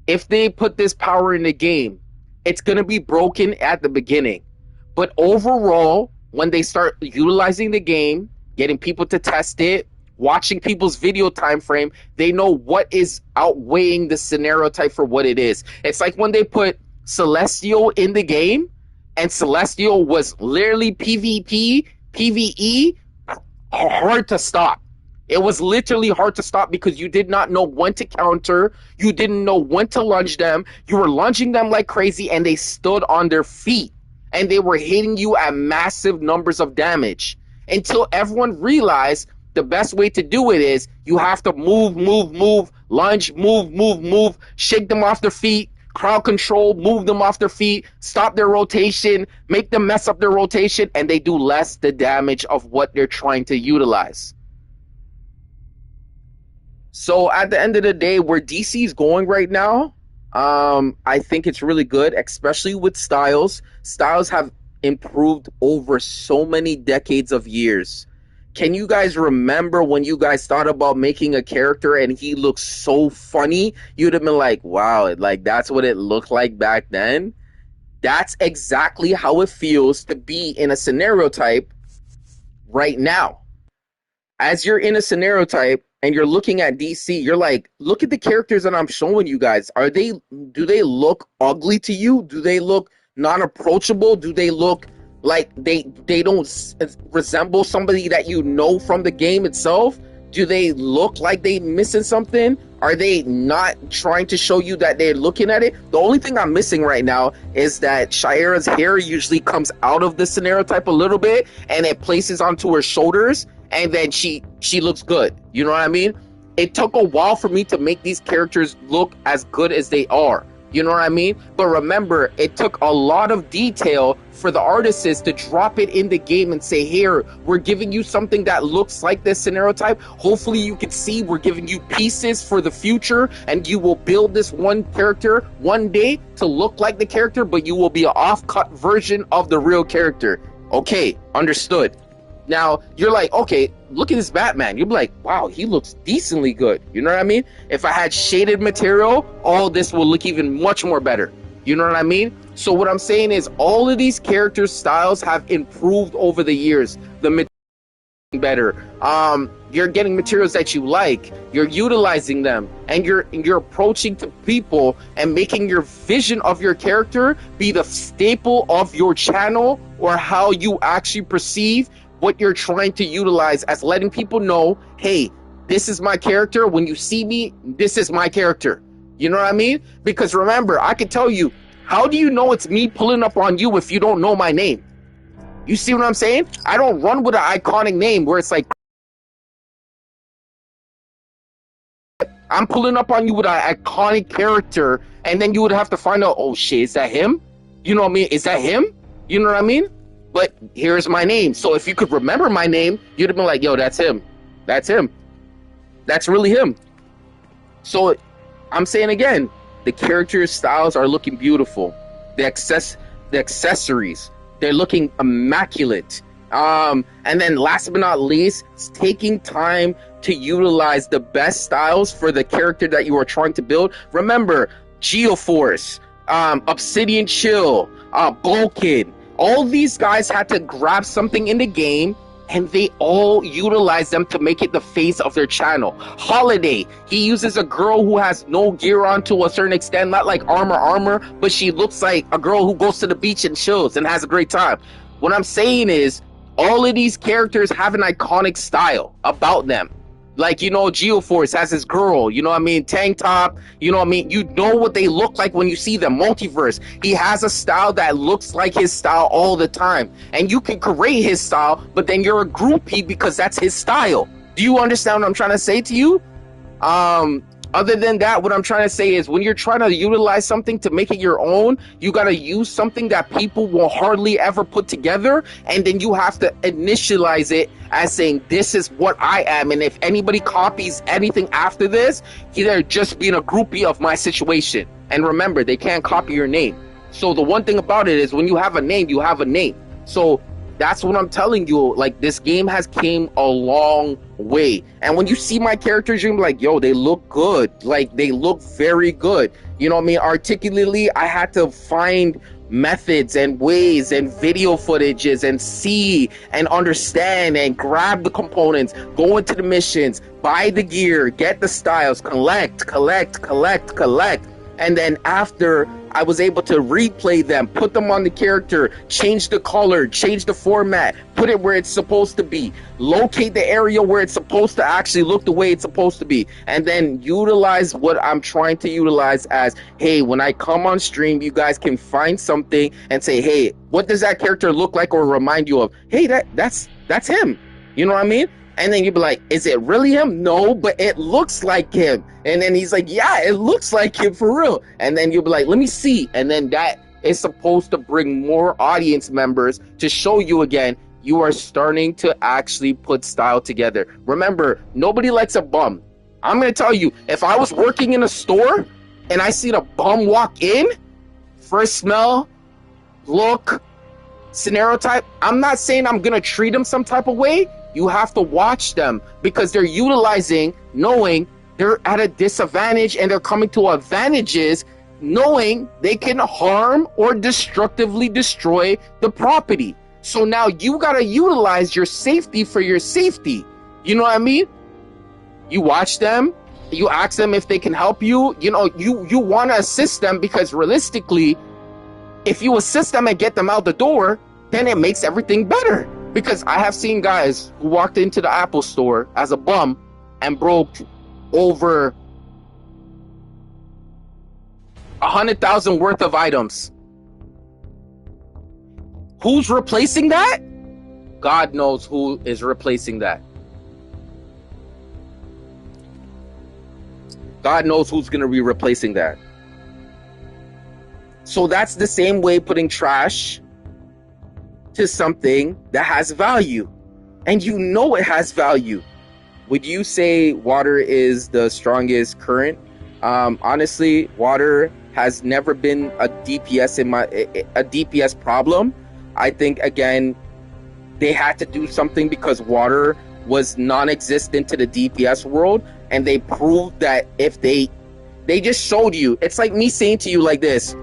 if they put this power in the game, it's gonna be broken at the beginning. But overall, when they start utilizing the game, getting people to test it, watching people's video time frame, they know what is outweighing the scenario type for what it is. It's like when they put Celestial in the game, and Celestial was literally PvP, PvE, hard to stop. It was literally hard to stop because you did not know when to counter. You didn't know when to lunge them. You were lunging them like crazy, and they stood on their feet. And they were hitting you at massive numbers of damage. Until everyone realized the best way to do it is you have to move, lunge, move, shake them off their feet, crowd control, move them off their feet, stop their rotation, make them mess up their rotation, and they do less the damage of what they're trying to utilize. So at the end of the day, where DC is going right now, I think it's really good, especially with styles. Styles have improved over so many decades of years. Can you guys remember when you guys thought about making a character and he looked so funny? You'd have been like, wow, like that's what it looked like back then. That's exactly how it feels to be in a scenario type right now. As you're in a scenario type and you're looking at DC, you're like, look at the characters that I'm showing you guys. Do they look ugly to you? Do they look non-approachable? Do they look like they don't resemble somebody that you know from the game itself? Do they look like they missing something? Are they not trying to show you that they're looking at it? The only thing I'm missing right now is that Shaira's hair usually comes out of the scenario type a little bit and it places onto her shoulders, and then she looks good. You know what I mean? It took a while for me to make these characters look as good as they are. You know what I mean? But remember, it took a lot of detail for the artists to drop it in the game and say, here, we're giving you something that looks like this scenario type. Hopefully you can see we're giving you pieces for the future, and you will build this one character one day to look like the character, but you will be an off-cut version of the real character. Okay, understood. Now, you're like, okay, look at this Batman. You'll be like, wow, he looks decently good. You know what I mean? If I had shaded material, all this will look even much more better. You know what I mean? So what I'm saying is all of these character styles have improved over the years. The material better. You're getting materials that you like. You're utilizing them, and you're approaching to people and making your vision of your character be the staple of your channel, or how you actually perceive what you're trying to utilize, as letting people know, hey, this is my character. When you see me, this is my character. You know what I mean? Because remember, I can tell you, how do you know it's me pulling up on you if you don't know my name? You see what I'm saying? I don't run with an iconic name where it's like, I'm pulling up on you with an iconic character, and then you would have to find out, oh shit, is that him? You know what I mean? Is that him? You know what I mean? but here's my name. So if you could remember my name, you'd have been like, yo, that's him. That's him. That's really him. So I'm saying again, the character styles are looking beautiful. The accessories, they're looking immaculate. And then last but not least, it's taking time to utilize the best styles for the character that you are trying to build. Remember, Geoforce, Obsidian Chill, Bulkhead, all these guys had to grab something in the game, and they all utilize them to make it the face of their channel. Holiday, he uses a girl who has no gear on to a certain extent, not like armor, but she looks like a girl who goes to the beach and chills and has a great time. What I'm saying is, all of these characters have an iconic style about them. Like, you know, Geoforce has his girl, you know what I mean, tank top, you know what I mean, you know what they look like when you see them. Multiverse, he has a style that looks like his style all the time, and you can create his style, but then you're a groupie because that's his style. Do you understand what I'm trying to say to you? Other than that, what I'm trying to say is, when you're trying to utilize something to make it your own, you got to use something that people will hardly ever put together, and then you have to initialize it as saying, this is what I am, and if anybody copies anything after this, they're just being a groupie of my situation. And remember, they can't copy your name. So the one thing about it is, when you have a name, you have a name. So that's what I'm telling you. Like, this game has came a long way, and when you see my characters, you're like, yo, they look good. Like, they look very good. You know what I mean? Articulately, I had to find methods and ways and video footages and see and understand and grab the components, go into the missions, buy the gear, get the styles, collect. And then after, I was able to replay them, put them on the character, change the color, change the format, put it where it's supposed to be, locate the area where it's supposed to actually look the way it's supposed to be, and then utilize what I'm trying to utilize as, hey, when I come on stream, you guys can find something and say, hey, what does that character look like or remind you of? Hey, that's him. You know what I mean? And then you'd be like, is it really him? No, but it looks like him. And then he's like, yeah, it looks like him for real. And then you'll be like, let me see. And then that is supposed to bring more audience members to show you again, you are starting to actually put style together. Remember, nobody likes a bum. I'm going to tell you, if I was working in a store and I see a bum walk in, first smell, look, scenario type, I'm not saying I'm going to treat them some type of way. You have to watch them, because they're utilizing, knowing they're at a disadvantage, and they're coming to advantages, knowing they can harm or destructively destroy the property. So now you got to utilize your safety for your safety. You know what I mean? You watch them, you ask them if they can help you. You know, you want to assist them, because realistically, if you assist them and get them out the door, then it makes everything better. Because I have seen guys who walked into the Apple store as a bum and broke over 100,000 worth of items. Who's replacing that? God knows who is replacing that. God knows who's going to be replacing that. So that's the same way putting trash to something that has value, and you know it has value. Would you say water is the strongest current? Honestly, water has never been a DPS problem. I think, again, they had to do something because water was non-existent to the DPS world, and they proved that if they just showed you. It's like me saying to you like this.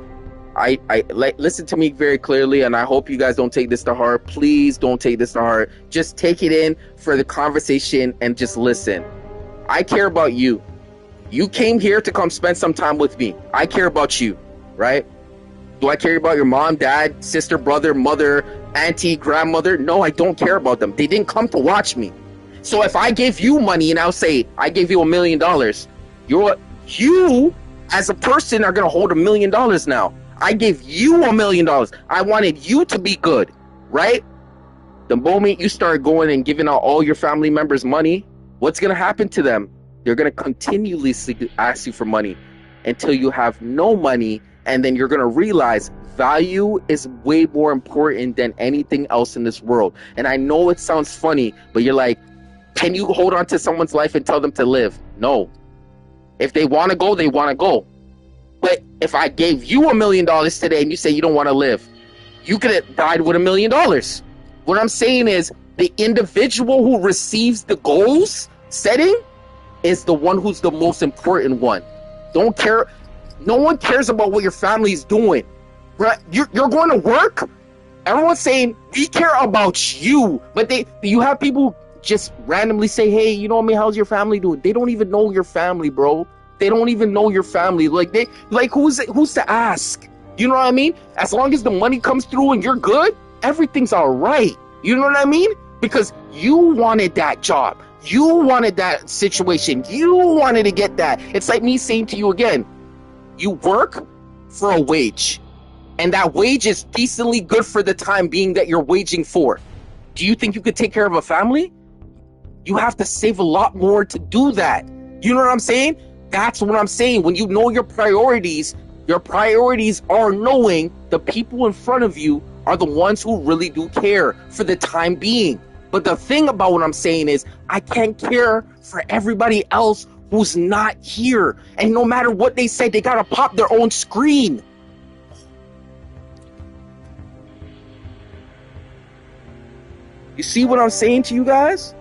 Listen to me very clearly, and I hope you guys don't take this to heart. Please don't take this to heart. Just take it in for the conversation and just listen. I care about you. You came here to come spend some time with me. I care about you, right? Do I care about your mom, dad, sister, brother, mother, auntie, grandmother? No, I don't care about them. They didn't come to watch me. So if I gave you money and I'll say, I gave you $1 million, you as a person are going to hold $1 million now. I gave you $1 million. I wanted you to be good, right? The moment you start going and giving out all your family members money, what's going to happen to them? They're going to continually ask you for money until you have no money, and then you're going to realize value is way more important than anything else in this world. And I know it sounds funny, but you're like, can you hold on to someone's life and tell them to live? No. If they want to go, they want to go. But if I gave you $1 million today and you say you don't want to live, you could have died with $1 million. What I'm saying is the individual who receives the goals setting is the one who's the most important one. Don't care. No one cares about what your family is doing. Right? You're going to work. Everyone's saying we care about you, but you have people just randomly say, hey, you know what I mean? How's your family doing? They don't even know your family, bro. They don't even know your family. Like who's to ask? You know what I mean? As long as the money comes through and you're good, everything's all right. You know what I mean? Because you wanted that job. You wanted that situation. You wanted to get that. It's like me saying to you again, you work for a wage, and that wage is decently good for the time being that you're waging for. Do you think you could take care of a family? You have to save a lot more to do that. You know what I'm saying? That's what I'm saying. When you know your priorities are knowing the people in front of you are the ones who really do care for the time being. But the thing about what I'm saying is I can't care for everybody else who's not here. And no matter what they say, they gotta pop their own screen. You see what I'm saying to you guys?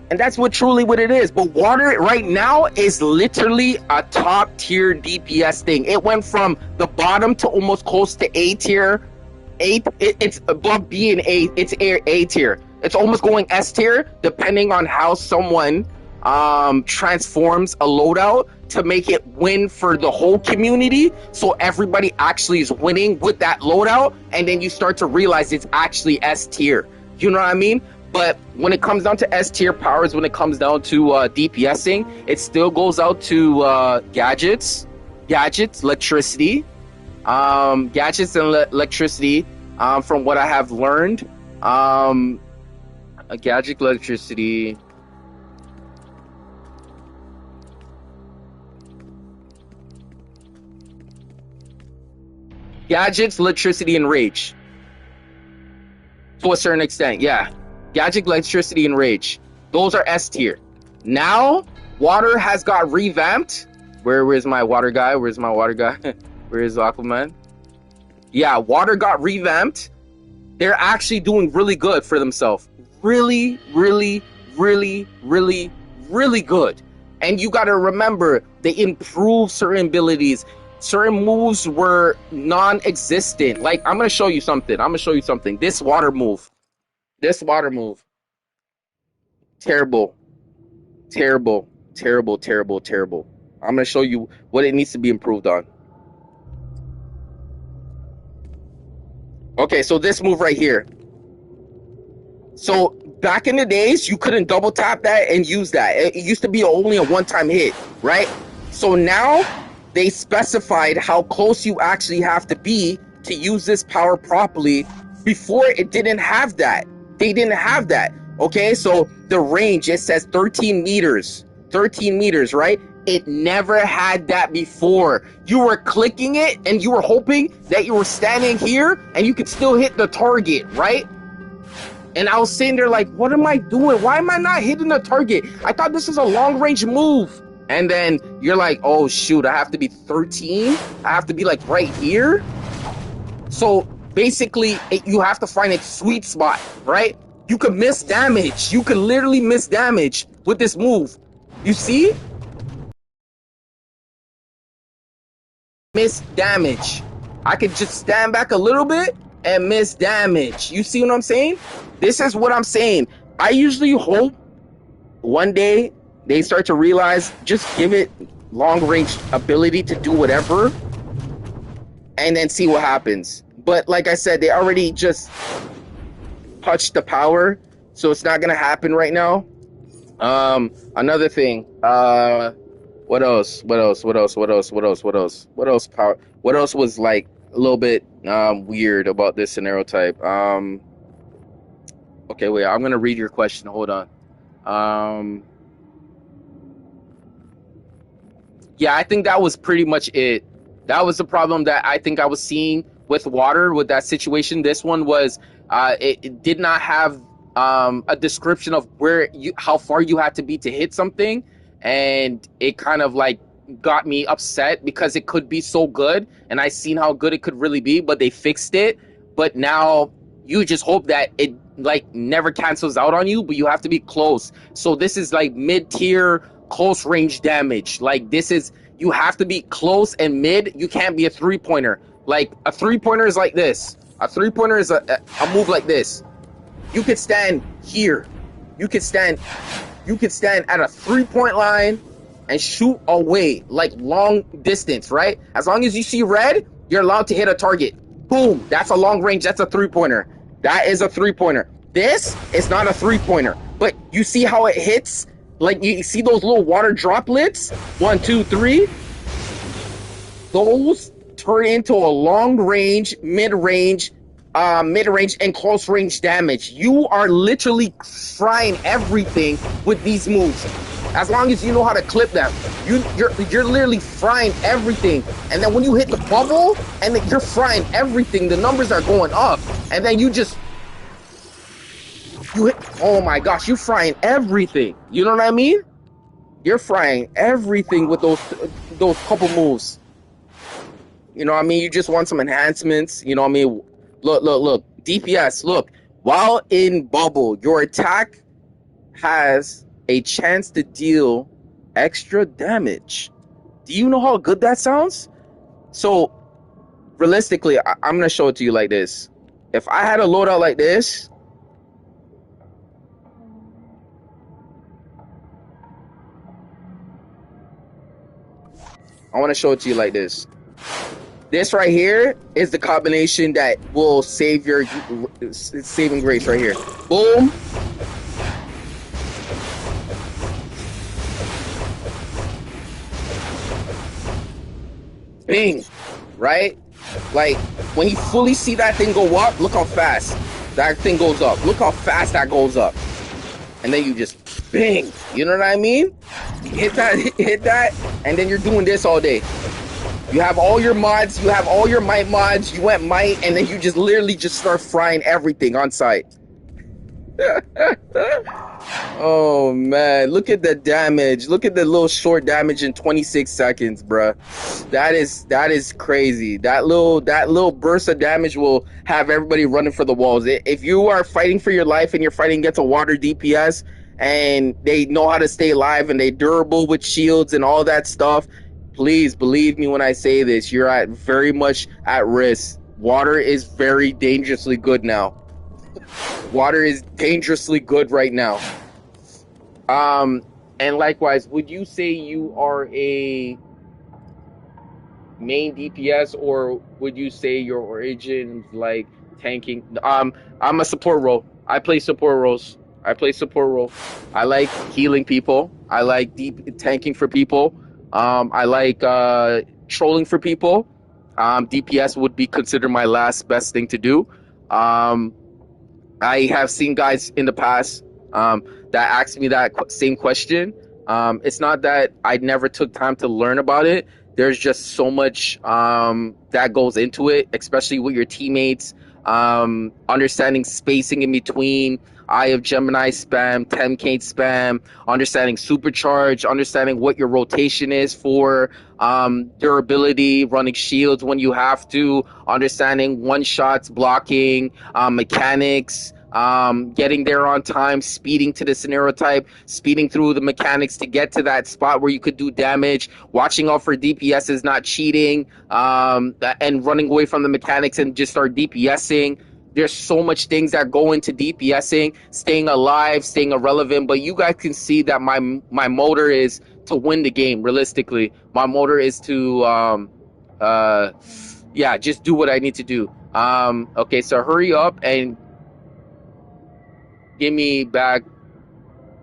And that's what it is. But water right now is literally a top tier DPS thing. It went from the bottom to almost close to A tier. It's above B and A. It's A tier. It's almost going S tier, depending on how someone transforms a loadout to make it win for the whole community. So everybody actually is winning with that loadout, and then you start to realize it's actually S tier. You know what I mean? But when it comes down to S tier powers, when it comes down to DPSing, it still goes out to gadgets, electricity, gadgets and electricity. From what I have learned, a gadget, electricity. Gadgets, electricity, and rage. To a certain extent, yeah. Gadget, electricity, and rage. Those are S tier. Now, water has got revamped. Where's my water guy? Where's my water guy? Where is Aquaman? Yeah, water got revamped. They're actually doing really good for themselves. Really, really, really, really, really good. And you got to remember, they improved certain abilities. Certain moves were non-existent. Like, I'm going to show you something. This water move. Terrible. I'm going to show you what it needs to be improved on. Okay, so this move right here. So back in the days, you couldn't double tap that and use that. It used to be only a one-time hit, right? So now they specified how close you actually have to be to use this power properly. Before, it didn't have that. They didn't have that. Okay, so the range, it says 13 meters. 13 meters, right? It never had that before. You were clicking it and you were hoping that you were standing here and you could still hit the target, right? And I was sitting there like, what am I doing? Why am I not hitting the target? I thought this was a long range move. And then you're like, oh shoot, I have to be 13? I have to be like right here? So basically, you have to find a sweet spot, right? You could miss damage. You could literally miss damage with this move. You see? Miss damage. I could just stand back a little bit and miss damage. You see what I'm saying? This is what I'm saying. I usually hope one day they start to realize, just give it long range ability to do whatever and then see what happens. But like I said, they already just touched the power, so it's not gonna happen right now. Another thing, what else was like a little bit weird about this scenario type? Okay, wait, I'm gonna read your question. Hold on. Yeah, I think that was pretty much it. That was the problem that I think I was seeing with water with that situation. This one was it did not have a description of where you how far you had to be to hit something, and it kind of like got me upset because it could be so good, and I seen how good it could really be, but they fixed it. But now you just hope that it like never cancels out on you, but you have to be close. So this is like mid tier close range damage. Like this is you have to be close and mid. You can't be a three pointer. Like a three pointer is like this. A three pointer is a move like this. You could stand here. You could stand. You could stand at a 3-point line and shoot away like long distance. Right? As long as you see red, you're allowed to hit a target. Boom. That's a long range. That's a three pointer. That is a three pointer. This is not a three pointer. But you see how it hits? Like you see those little water droplets? 1, 2, 3. Those turn into a long range, mid range, and close range damage. You are literally frying everything with these moves. As long as you know how to clip them, you're literally frying everything. And then when you hit the bubble, and then you're frying everything, the numbers are going up. And then you hit. Oh my gosh, you're frying everything. You know what I mean? You're frying everything with those couple moves. You know what I mean? You just want some enhancements. You know what I mean? Look. DPS, look. While in bubble, your attack has a chance to deal extra damage. Do you know how good that sounds? So, realistically, I'm going to show it to you like this. If I had a loadout like this, I want to show it to you like this. This right here is the combination that will save your saving grace right here. Boom. Bing. Right? Like, when you fully see that thing go up, look how fast that thing goes up. Look how fast that goes up. And then you just bing. You know what I mean? Hit that, and then you're doing this all day. You have all your mods, you have all your might mods, you went might, and then you just literally just start frying everything on site. Oh man, look at the damage. Look at the little short damage in 26 seconds, bruh. That is crazy. That little burst of damage will have everybody running for the walls. If you are fighting for your life and you're fighting against a water DPS and they know how to stay alive and they durable with shields and all that stuff, please believe me when I say this, you're very much at risk. Water is very dangerously good now. Water is dangerously good right now. And likewise, would you say you are a main DPS, or would you say your origin like tanking? I'm a support role. I play support roles. I like healing people. I like deep tanking for people. I like trolling for people. DPS would be considered my last best thing to do. I have seen guys in the past that asked me that same question. It's not that I never took time to learn about it. There's just so much that goes into it, especially with your teammates. Understanding spacing in between, Eye of Gemini spam, 10K spam, understanding supercharge, understanding what your rotation is for, durability, running shields when you have to, understanding one shots, blocking, mechanics, getting there on time, speeding to the scenario type, speeding through the mechanics to get to that spot where you could do damage, watching out for DPSs, not cheating, and running away from the mechanics and just start DPSing. There's so much things that go into DPSing, staying alive, staying irrelevant, but you guys can see that my motor is to win the game. Realistically, my motor is to just do what I need to do. Okay, so hurry up and give me back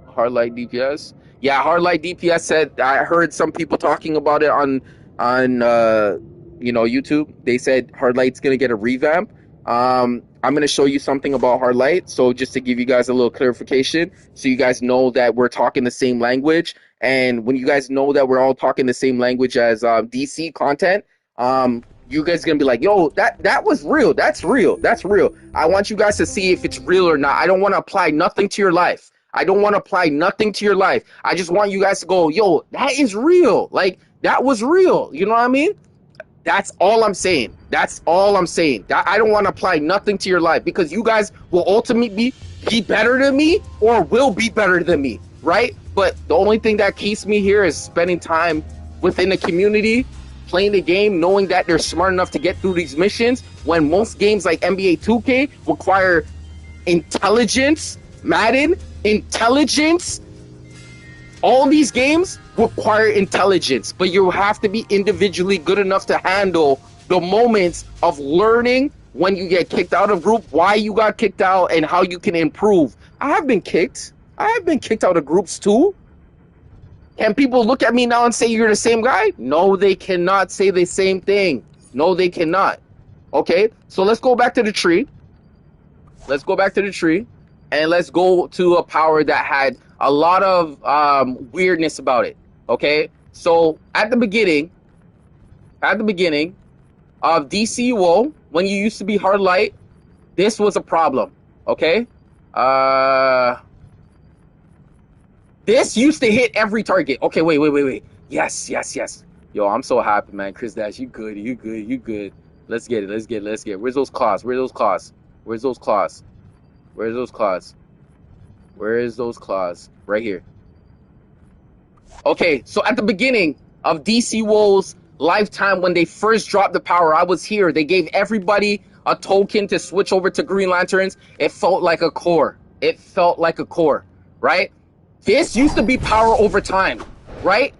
Hardlight DPS. Yeah, Hardlight DPS said, I heard some people talking about it on YouTube. They said Hardlight's gonna get a revamp. I'm gonna show you something about Hardlight. So just to give you guys a little clarification, so you guys know that we're talking the same language. And when you guys know that we're all talking the same language as DC content, You guys gonna be like, yo, that was real. That's real. That's real. I want you guys to see if it's real or not. I don't want to apply nothing to your life. I don't want to apply nothing to your life. I just want you guys to go, yo, that is real. Like, that was real. You know what I mean? That's all I'm saying. That's all I'm saying. I don't want to apply nothing to your life, because you guys will ultimately be better than me or will be better than me, right? But the only thing that keeps me here is spending time within the community, playing the game, knowing that they're smart enough to get through these missions, when most games like NBA 2K require intelligence, Madden, intelligence. All these games require intelligence, but you have to be individually good enough to handle the moments of learning when you get kicked out of group, why you got kicked out, and how you can improve. I have been kicked. I have been kicked out of groups too. Can people look at me now and say you're the same guy? No, they cannot say the same thing. No, they cannot. Okay, so let's go back to the tree. Let's go back to the tree, and let's go to a power that had a lot of weirdness about it. Okay, so at the beginning of DCUO, when you used to be hard light, this was a problem. Okay, this used to hit every target. Okay, wait. Yes. Yo, I'm so happy, man. Chris Dash, you good. Let's get it. Where's those claws? Right here. Okay, so at the beginning of DCUO's lifetime, when they first dropped the power, I was here. They gave everybody a token to switch over to Green Lanterns. It felt like a core, right? This used to be power over time, right?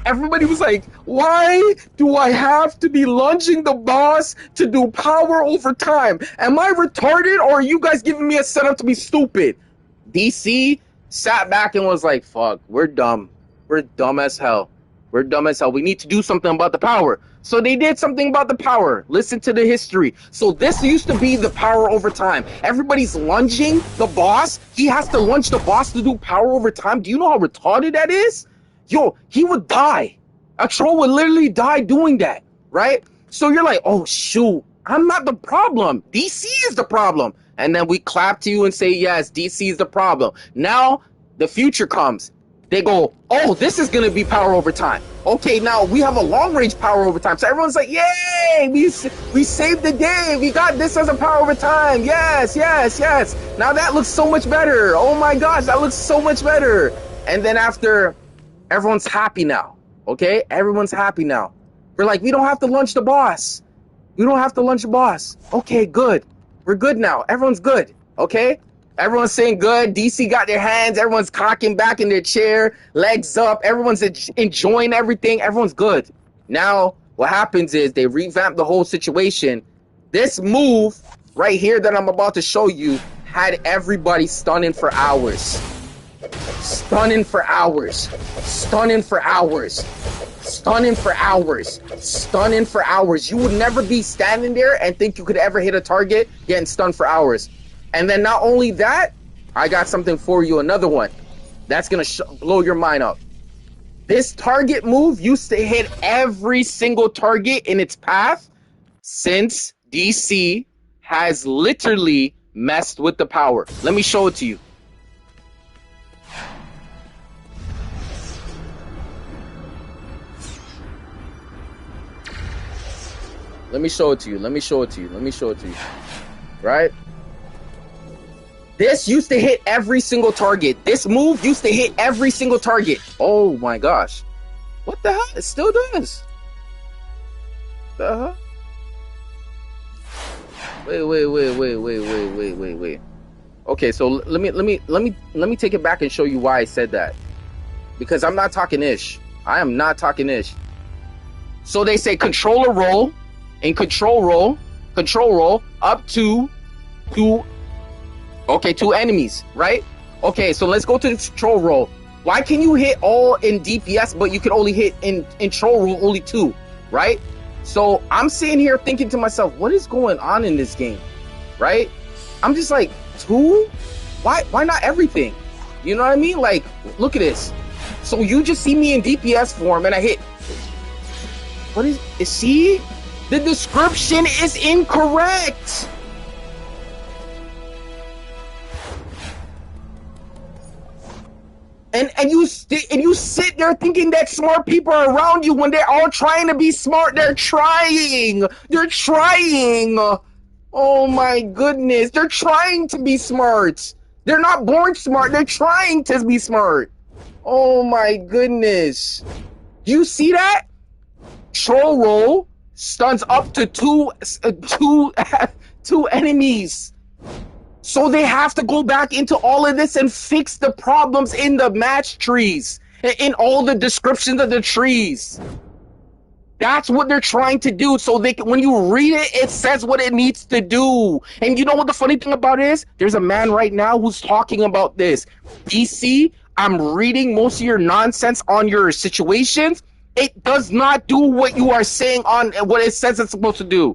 Everybody was like, why do I have to be lunging the boss to do power over time? Am I retarded, or are you guys giving me a setup to be stupid? DC sat back and was like, fuck, we're dumb. We're dumb as hell. We need to do something about the power. So they did something about the power. Listen to the history. So this used to be the power over time. Everybody's lunging the boss. He has to lunge the boss to do power over time. Do you know how retarded that is? Yo, he would die. A troll would literally die doing that, right? So you're like, oh, shoot, I'm not the problem. DC is the problem. And then we clap to you and say, yes, DC is the problem. Now the future comes. They go, oh, this is going to be power over time. Okay, now we have a long-range power over time. So everyone's like, yay, we saved the day. We got this as a power over time. Yes. Now that looks so much better. Oh, my gosh, that looks so much better. And then after, everyone's happy now, okay? Everyone's happy now. We're like, we don't have to lunge the boss. Okay, good. We're good now. Everyone's good, okay? Everyone's saying good. DC got their hands. Everyone's cocking back in their chair, legs up. Everyone's enjoying everything. Everyone's good. Now, what happens is they revamp the whole situation. This move right here that I'm about to show you had everybody stunning for hours. You would never be standing there and think you could ever hit a target getting stunned for hours. And then not only that, I got something for you, another one that's gonna blow your mind up. This target move used to hit every single target in its path since DC has literally messed with the power. Let me show it to you. Let me show it to you. Right? This used to hit every single target. This move used to hit every single target. Oh my gosh. What the hell? It still does. The hell? Wait. Okay, so let me take it back and show you why I said that. Because I'm not talking ish. I am not talking ish. So they say controller roll. In control roll up to two enemies, right? Okay, so let's go to the control roll. Why can you hit all in DPS, but you can only hit in control roll only 2, right? So I'm sitting here thinking to myself, what is going on in this game, right? I'm just like, 2? Why not everything? You know what I mean? Like, look at this. So you just see me in DPS form and I hit. What is see? The description is incorrect. And you sit there thinking that smart people are around you when they're all trying to be smart. They're trying. They're trying. Oh my goodness. They're trying to be smart. They're not born smart. They're trying to be smart. Oh my goodness. Do you see that? Troll roll stuns up to two enemies. So they have to go back into all of this and fix the problems in the match trees, in all the descriptions of the trees. That's what they're trying to do. So they can, when you read it, it says what it needs to do. And you know what the funny thing about it is? There's a man right now who's talking about this. DC, I'm reading most of your nonsense on your situations. It does not do what you are saying on what it says it's supposed to do.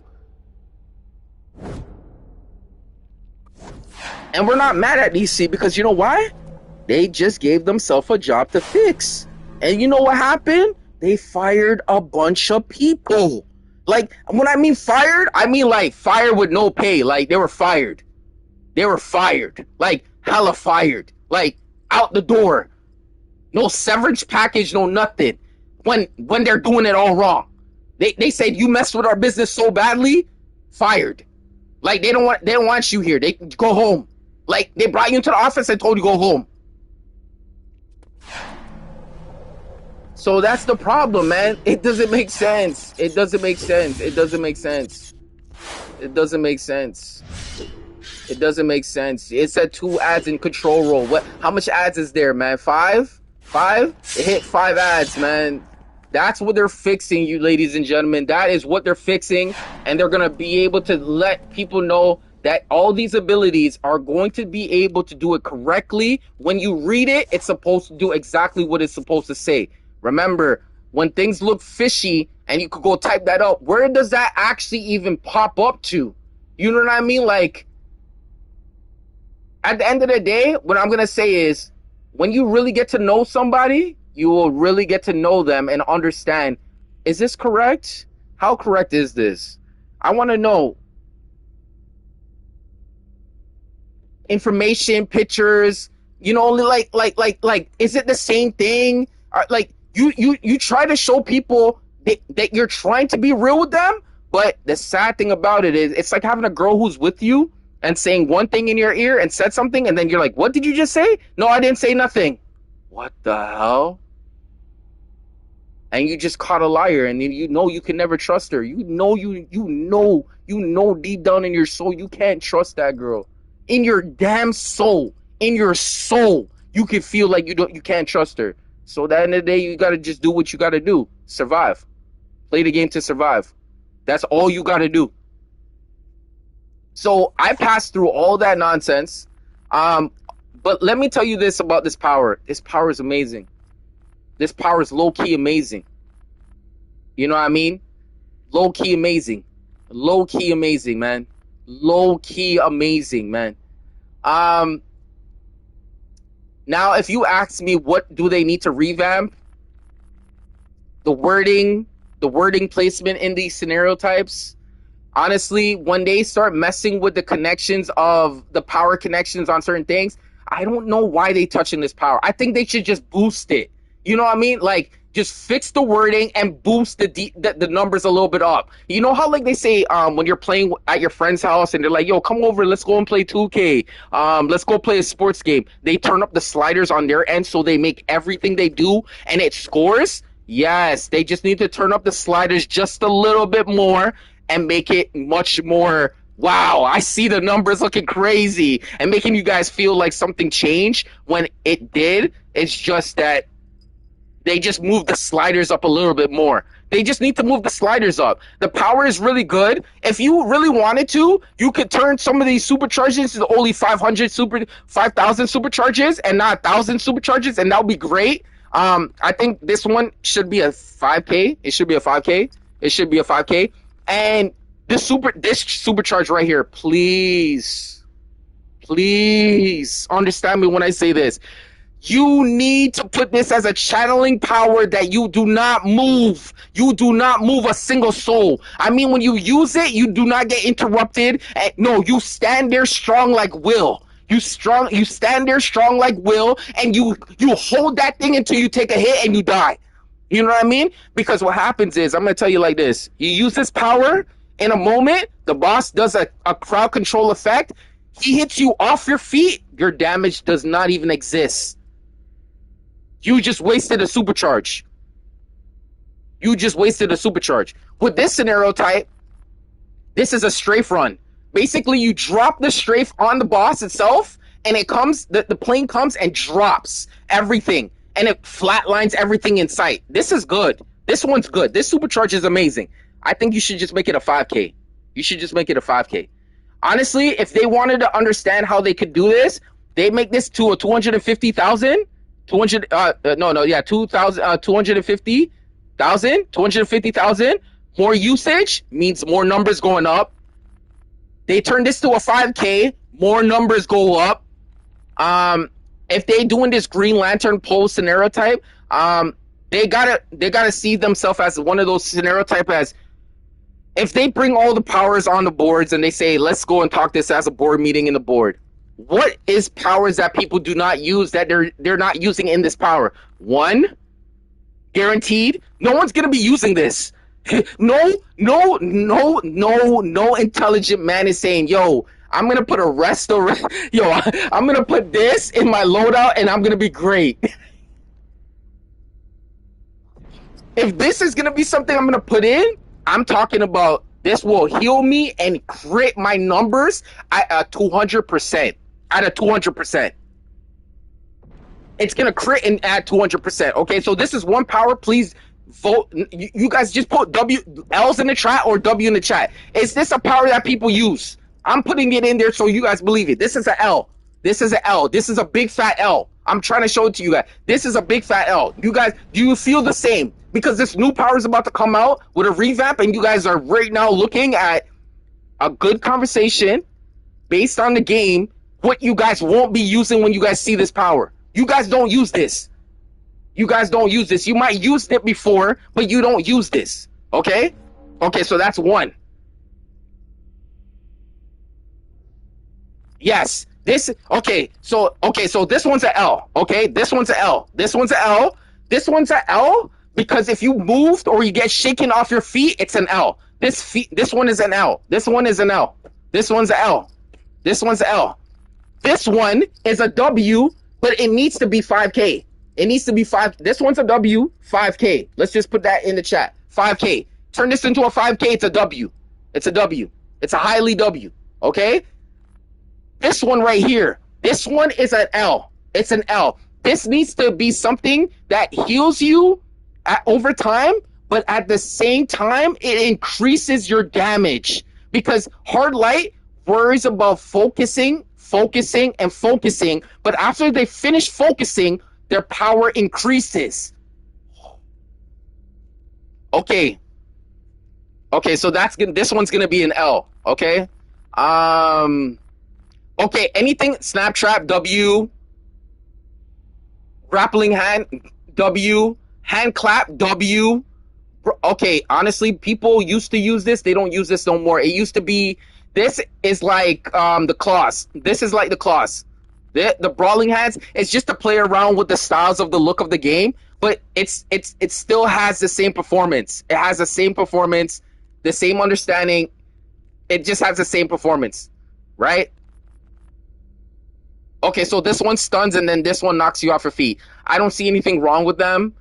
And we're not mad at DC because you know why? They just gave themselves a job to fix. And you know what happened? They fired a bunch of people. Like, when I mean fired, I mean like fired with no pay. Like, they were fired. They were fired. Like, hella fired. Like, out the door. No severance package, no nothing. When they're doing it all wrong. They said, you messed with our business so badly, fired. Like, they don't want you here. They go home. Like, they brought you into the office and told you go home. So that's the problem, man. It doesn't make sense. It doesn't make sense. It doesn't make sense. It doesn't make sense. It doesn't make sense. It said 2 ads in control roll. What? How much ads is there, man? 5? 5? It hit 5 ads, man. That's what they're fixing, you ladies and gentlemen. That is what they're fixing. And they're going to be able to let people know that all these abilities are going to be able to do it correctly. When you read it, it's supposed to do exactly what it's supposed to say. Remember, when things look fishy and you could go type that up, where does that actually even pop up to? You know what I mean? Like, at the end of the day, what I'm going to say is, when you really get to know somebody, you will really get to know them and understand, is this correct? How correct is this? I want to know. Information, pictures, you know, like, is it the same thing? Like, you try to show people that you're trying to be real with them, but the sad thing about it is, it's like having a girl who's with you and saying one thing in your ear and said something, and then you're like, what did you just say? No, I didn't say nothing. What the hell? And you just caught a liar, and you know you can never trust her. You know deep down in your soul you can't trust that girl. In your damn soul, you can feel like you can't trust her. So at the end of the day, you gotta just do what you gotta do. Survive. Play the game to survive. That's all you gotta do. So I passed through all that nonsense. But let me tell you this about this power. This power is amazing. This power is low-key amazing. You know what I mean? Low-key amazing. Low-key amazing, man. Low-key amazing, man. Now, if you ask me what do they need to revamp, the wording placement in these scenario types, honestly, when they start messing with the connections of the power connections on certain things, I don't know why they touching this power. I think they should just boost it. You know what I mean? Like, just fix the wording and boost the numbers a little bit up. You know how, like, they say when you're playing at your friend's house and they're like, yo, come over, let's go and play 2K. Let's go play a sports game. They turn up the sliders on their end so they make everything they do and it scores. Yes, they just need to turn up the sliders just a little bit more and make it much more, wow, I see the numbers looking crazy, and making you guys feel like something changed when it did. It's just that they just moved the sliders up a little bit more. They just need to move the sliders up. The power is really good. If you really wanted to, you could turn some of these supercharges to only 5,000 supercharges and not 1,000 supercharges, and that would be great. I think this one should be a 5K. It should be a 5K. It should be a 5K. And this supercharge right here, please understand me when I say this. You need to put this as a channeling power that you do not move. You do not move a single soul. I mean, when you use it, you do not get interrupted. No, you stand there strong like Will. You stand there strong like Will, and you hold that thing until you take a hit and you die. You know what I mean? Because what happens is, I'm gonna tell you like this: you use this power in a moment, the boss does a crowd control effect. He hits you off your feet. Your damage does not even exist. You just wasted a supercharge. You just wasted a supercharge. With this scenario type, this is a strafe run. Basically, you drop the strafe on the boss itself, and it comes, the plane comes and drops everything, and it flatlines everything in sight. This is good. This one's good. This supercharge is amazing. I think you should just make it a 5K. You should just make it a 5K. Honestly, if they wanted to understand how they could do this, they make this to a 250,000. 200 2000 250,000 more usage means more numbers going up. They turn this to a 5K, more numbers go up. If they doing this Green Lantern pose scenario type, they gotta see themselves as one of those scenario type. As if they bring all the powers on the boards and they say, let's go and talk this as a board meeting in the board. What is powers that people do not use that they're not using in this power? One, guaranteed, no one's gonna be using this. No intelligent man is saying, yo, I'm gonna put I'm gonna put this in my loadout and I'm gonna be great. If this is gonna be something I'm gonna put in, I'm talking about this will heal me and crit my numbers at 200%. At a 200%. It's gonna crit and add 200%. Okay, so this is one power. Please vote. You guys just put L's in the chat or W in the chat. Is this a power that people use? I'm putting it in there so you guys believe it. This is an L. This is an L. This is a big fat L. I'm trying to show it to you guys. This is a big fat L. You guys, do you feel the same? Because this new power is about to come out with a revamp, and you guys are right now looking at a good conversation based on the game. What you guys won't be using when you guys see this power. You guys don't use this. You guys don't use this. You might use it before, but you don't use this. Okay? Okay, so that's one. Yes. So this one's an L. Okay? This one's an L. This one's an L. This one's an L because if you moved or you get shaken off your feet, it's an L. This one is an L. This one is an L. This one's an L. This one's an L. This one is a W, but it needs to be 5K. It needs to be 5. This one's a W, 5K. Let's just put that in the chat. 5K. Turn this into a 5K. It's a W. It's a W. It's a highly W. Okay? This one right here. This one is an L. It's an L. This needs to be something that heals you over time, but at the same time, it increases your damage. Because hard light worries about focusing, but after they finish focusing, their power increases. Okay, so this one's gonna be an L. Okay, okay, anything snap trap W, grappling hand W, hand clap W. Okay, honestly, people used to use this. They don't use this no more. It used to be. This is like the claws. This is like the claws. The brawling hands. It's just to play around with the styles of the look of the game, but it still has the same performance. It has the same performance, the same understanding. It just has the same performance, right? Okay, so this one stuns and then this one knocks you off your feet. I don't see anything wrong with them.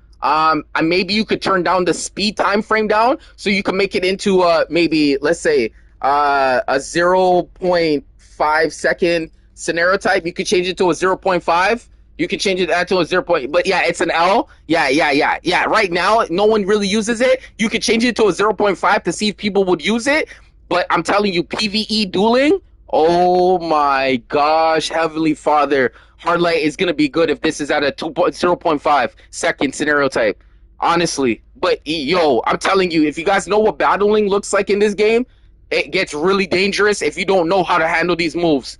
Maybe you could turn down the speed time frame down so you can make it into maybe, let's say, a 0.5 second scenario type. You could change it to a 0.5. You could change it to a 0. But yeah, it's an L. Yeah. Right now, no one really uses it. You could change it to a 0.5 to see if people would use it. But I'm telling you, PvE dueling, oh my gosh, Heavenly Father, Hardlight is going to be good if this is at a 0.5 second scenario type. Honestly. But yo, I'm telling you, if you guys know what battling looks like in this game, it gets really dangerous if you don't know how to handle these moves.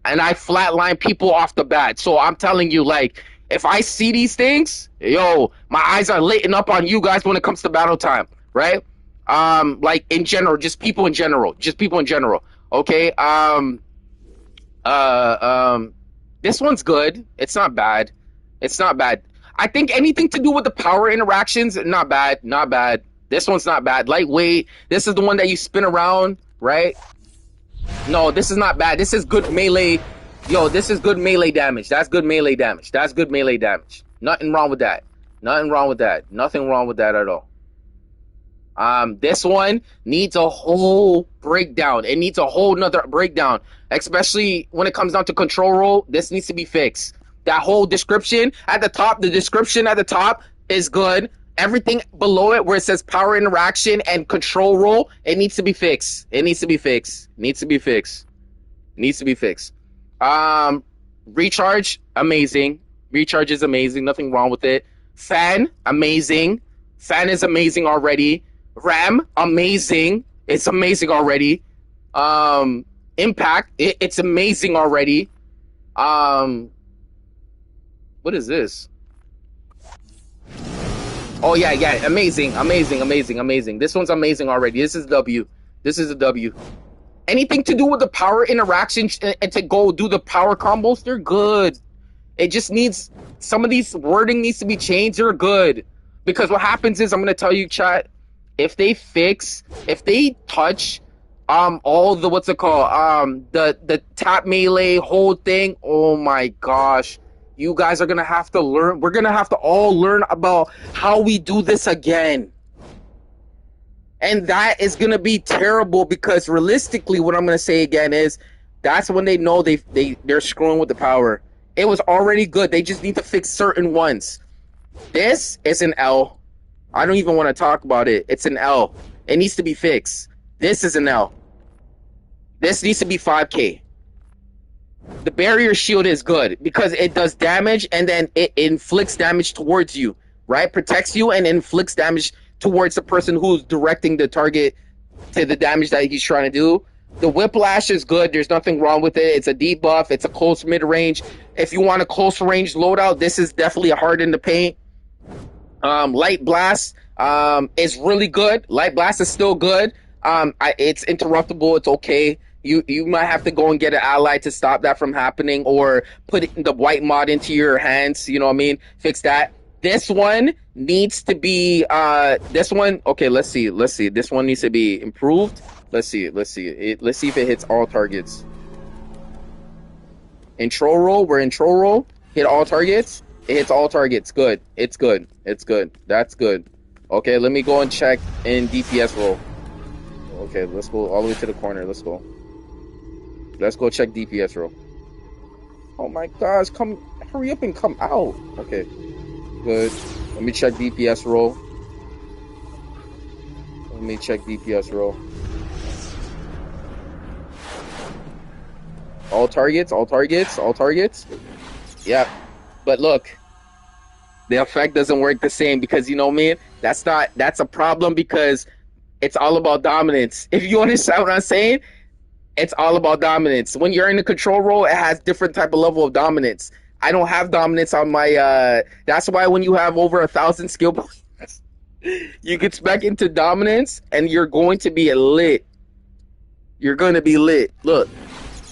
and I flatline people off the bat. So I'm telling you, like, if I see these things, yo, my eyes are lighting up on you guys when it comes to battle time, right? Like in general, just people in general, just people in general. Okay. Uh, um, this one's good. It's not bad. It's not bad. I think anything to do with the power interactions, not bad, not bad. This one's not bad. Lightweight. This is the one that you spin around, right? No, this is not bad. This is good melee. Yo, this is good melee damage. That's good melee damage. That's good melee damage. Nothing wrong with that. Nothing wrong with that. Nothing wrong with that at all. This one needs a whole breakdown. It needs a whole nother breakdown, especially when it comes down to control roll. This needs to be fixed. That whole description at the top, the description at the top is good. Everything below it where it says power interaction and control roll, it needs to be fixed. It needs to be fixed. It needs to be fixed. It needs to be fixed. Recharge, amazing. Recharge is amazing. Nothing wrong with it. Fan, amazing. Fan is amazing already. RAM, amazing. It's amazing already. Impact, it's amazing already. What is this? Oh yeah, yeah, amazing, amazing, amazing, amazing. This one's amazing already. This is W. This is a W. Anything to do with the power interactions and to go do the power combos, they're good. It just needs some of these wording needs to be changed. They're good because what happens is I'm gonna tell you, chat. If they touch all the what's it called the tap melee whole thing, oh my gosh, you guys are gonna have to learn. We're gonna have to all learn about how we do this again. And that is gonna be terrible because realistically, what I'm gonna say again is that's when they know they're screwing with the power. It was already good. They just need to fix certain ones. This is an L. I don't even want to talk about it. It's an L. It needs to be fixed. This is an L. This needs to be 5K. The barrier shield is good because it does damage and then it inflicts damage towards you, right? Protects you and inflicts damage towards the person who's directing the target to the damage that he's trying to do. The whiplash is good. There's nothing wrong with it. It's a debuff. It's a close mid-range. If you want a close range loadout, this is definitely a hard in the paint. Light blast is really good. Light blast is still good. It's interruptible. It's okay. You might have to go and get an ally to stop that from happening, or put the white mod into your hands. You know what I mean? Fix that. This one needs to be this one. Okay, let's see. This one needs to be improved. Let's see if it hits all targets. Intro roll. We're intro roll. Hit all targets. It hits all targets. Good. It's good. It's good. That's good. Okay, let me go and check in DPS roll. Okay, let's go all the way to the corner. Let's go. Let's go check DPS roll. Oh my gosh, hurry up and come out. Okay, good. Let me check DPS roll. Let me check DPS roll. All targets, all targets, all targets. Yeah. But look, the effect doesn't work the same because, you know what I mean? That's a problem because it's all about dominance. If you understand what I'm saying, it's all about dominance. When you're in the control role, it has different type of level of dominance. I don't have dominance on my, that's why when you have over 1,000 skill points, you get spec into dominance and you're going to be lit. You're going to be lit. Look.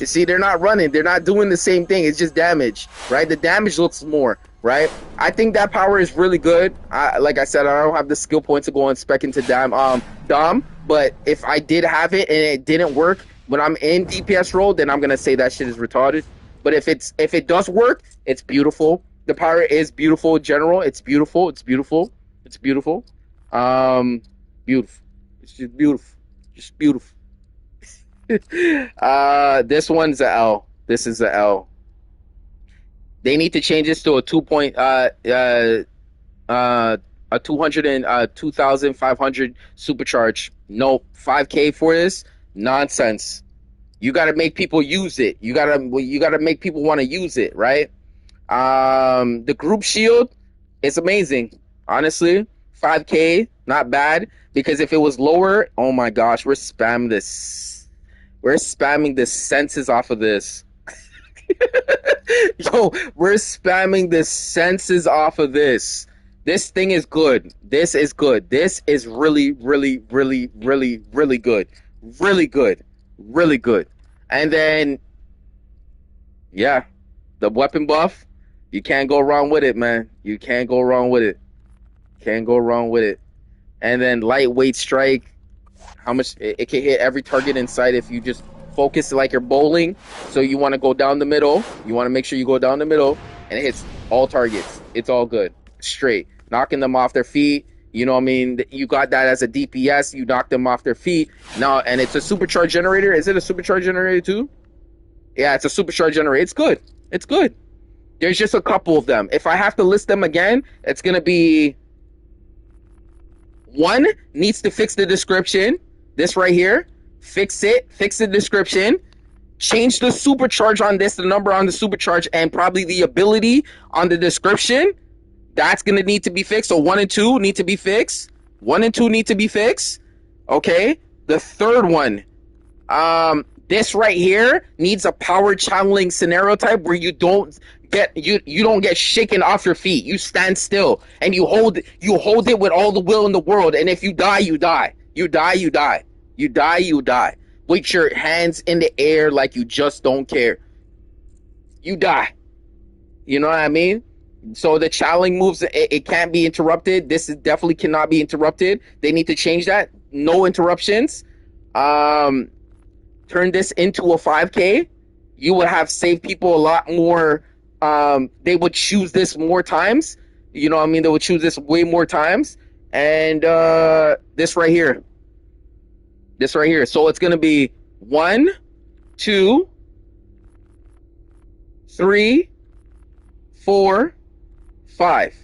You see, they're not running. They're not doing the same thing. It's just damage, right? The damage looks more, right? I think that power is really good. Like I said, I don't have the skill points to go and spec into Dom, but if I did have it and it didn't work when I'm in DPS role, then I'm gonna say that shit is retarded. But if it does work, it's beautiful. The power is beautiful in general. It's beautiful. It's beautiful. It's beautiful. Beautiful. It's just beautiful. Just beautiful. This one's a L. This is a L. They need to change this to a 2,500 supercharge. Nope, 5K for this nonsense. You got to make people use it. You got to make people want to use it, right? The group shield is amazing. Honestly, 5K, not bad. Because if it was lower, oh my gosh, we're spamming this. We're spamming the senses off of this. Yo, we're spamming the senses off of this. This thing is good. This is good. This is really, really, really, really, really good. Really good. Really good. And then, yeah, the weapon buff, you can't go wrong with it, man. You can't go wrong with it. Can't go wrong with it. And then lightweight strike, how much it can hit every target in sight if you just focus like you're bowling. So you want to go down the middle. You want to make sure you go down the middle, and it hits all targets. It's all good. Straight. Knocking them off their feet. You know what I mean? You got that as a DPS. You knock them off their feet. Now, and it's a supercharged generator. Is it a supercharged generator too? Yeah, it's a supercharged generator. It's good. It's good. There's just a couple of them. If I have to list them again, it's going to be one needs to fix the description. This right here, fix it, fix the description, change the supercharge on this, the number on the supercharge, and probably the ability on the description. That's going to need to be fixed. So 1 and 2 need to be fixed. 1 and 2 need to be fixed. Okay. The third one, this right here needs a power channeling scenario type where you don't get shaken off your feet. You stand still and you hold it with all the will in the world. And if you die, you die. You die, you die. You die, you die. With your hands in the air like you just don't care. You die. You know what I mean? So the channeling moves, it can't be interrupted. This is definitely cannot be interrupted. They need to change that. No interruptions. Turn this into a 5K. You would have saved people a lot more. They would choose this more times. You know what I mean? They would choose this way more times. And this right here. This right here. So it's going to be 1, 2, 3, 4, 5.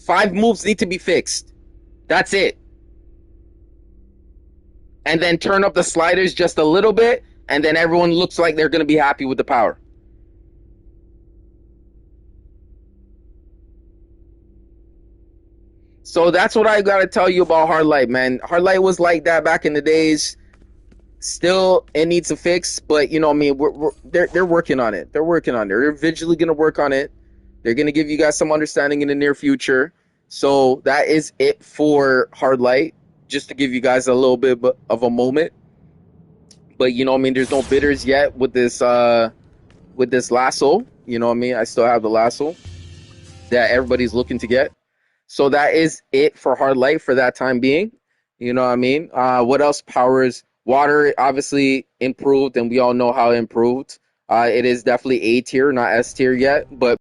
5 moves need to be fixed. That's it. And then turn up the sliders just a little bit, and then everyone looks like they're going to be happy with the power. So that's what I got to tell you about Hard Light, man. Hard Light was like that back in the days. Still, it needs a fix, but you know what I mean? They're working on it. They're working on it. They're vigilantly going to work on it. They're going to give you guys some understanding in the near future. So that is it for Hard Light, just to give you guys a little bit of a moment. But you know what I mean? There's no bidders yet with this lasso. You know what I mean? I still have the lasso that everybody's looking to get. So that is it for Hard Light for that time being. You know what I mean? What else powers? Water obviously improved, and we all know how it improved. It is definitely A tier, not S tier yet, but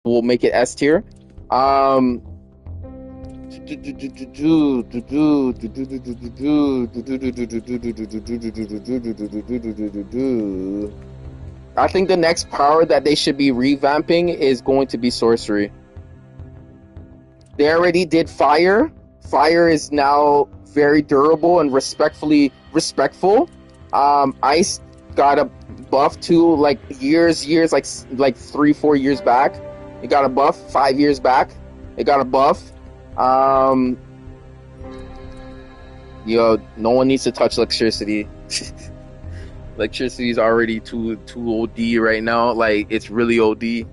we'll make it S tier. I think the next power that they should be revamping is going to be sorcery. They already did fire. Fire is now very durable and respectful. Ice got a buff too, like years, like 3-4 years back. It got a buff. 5 years back, it got a buff. Yo, no one needs to touch electricity. Electricity is already too OD right now. Like, it's really OD.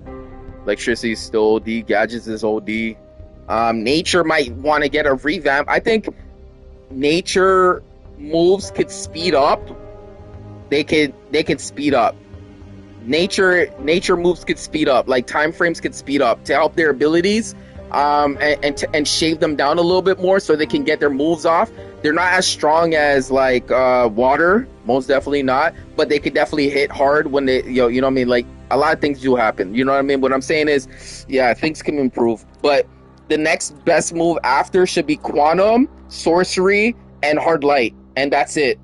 Electricity is still OD. Gadgets is OD. Nature might want to get a revamp. I think nature moves could speed up. They could speed up. Nature moves could speed up. Like, time frames could speed up to help their abilities, and shave them down a little bit more so they can get their moves off. They're not as strong as like water, most definitely not, but they could definitely hit hard when they you know what I mean. Like, a lot of things do happen. You know what I mean? What I'm saying is, yeah, things can improve, but the next best move after should be Quantum, Sorcery, and Hard Light, and that's it.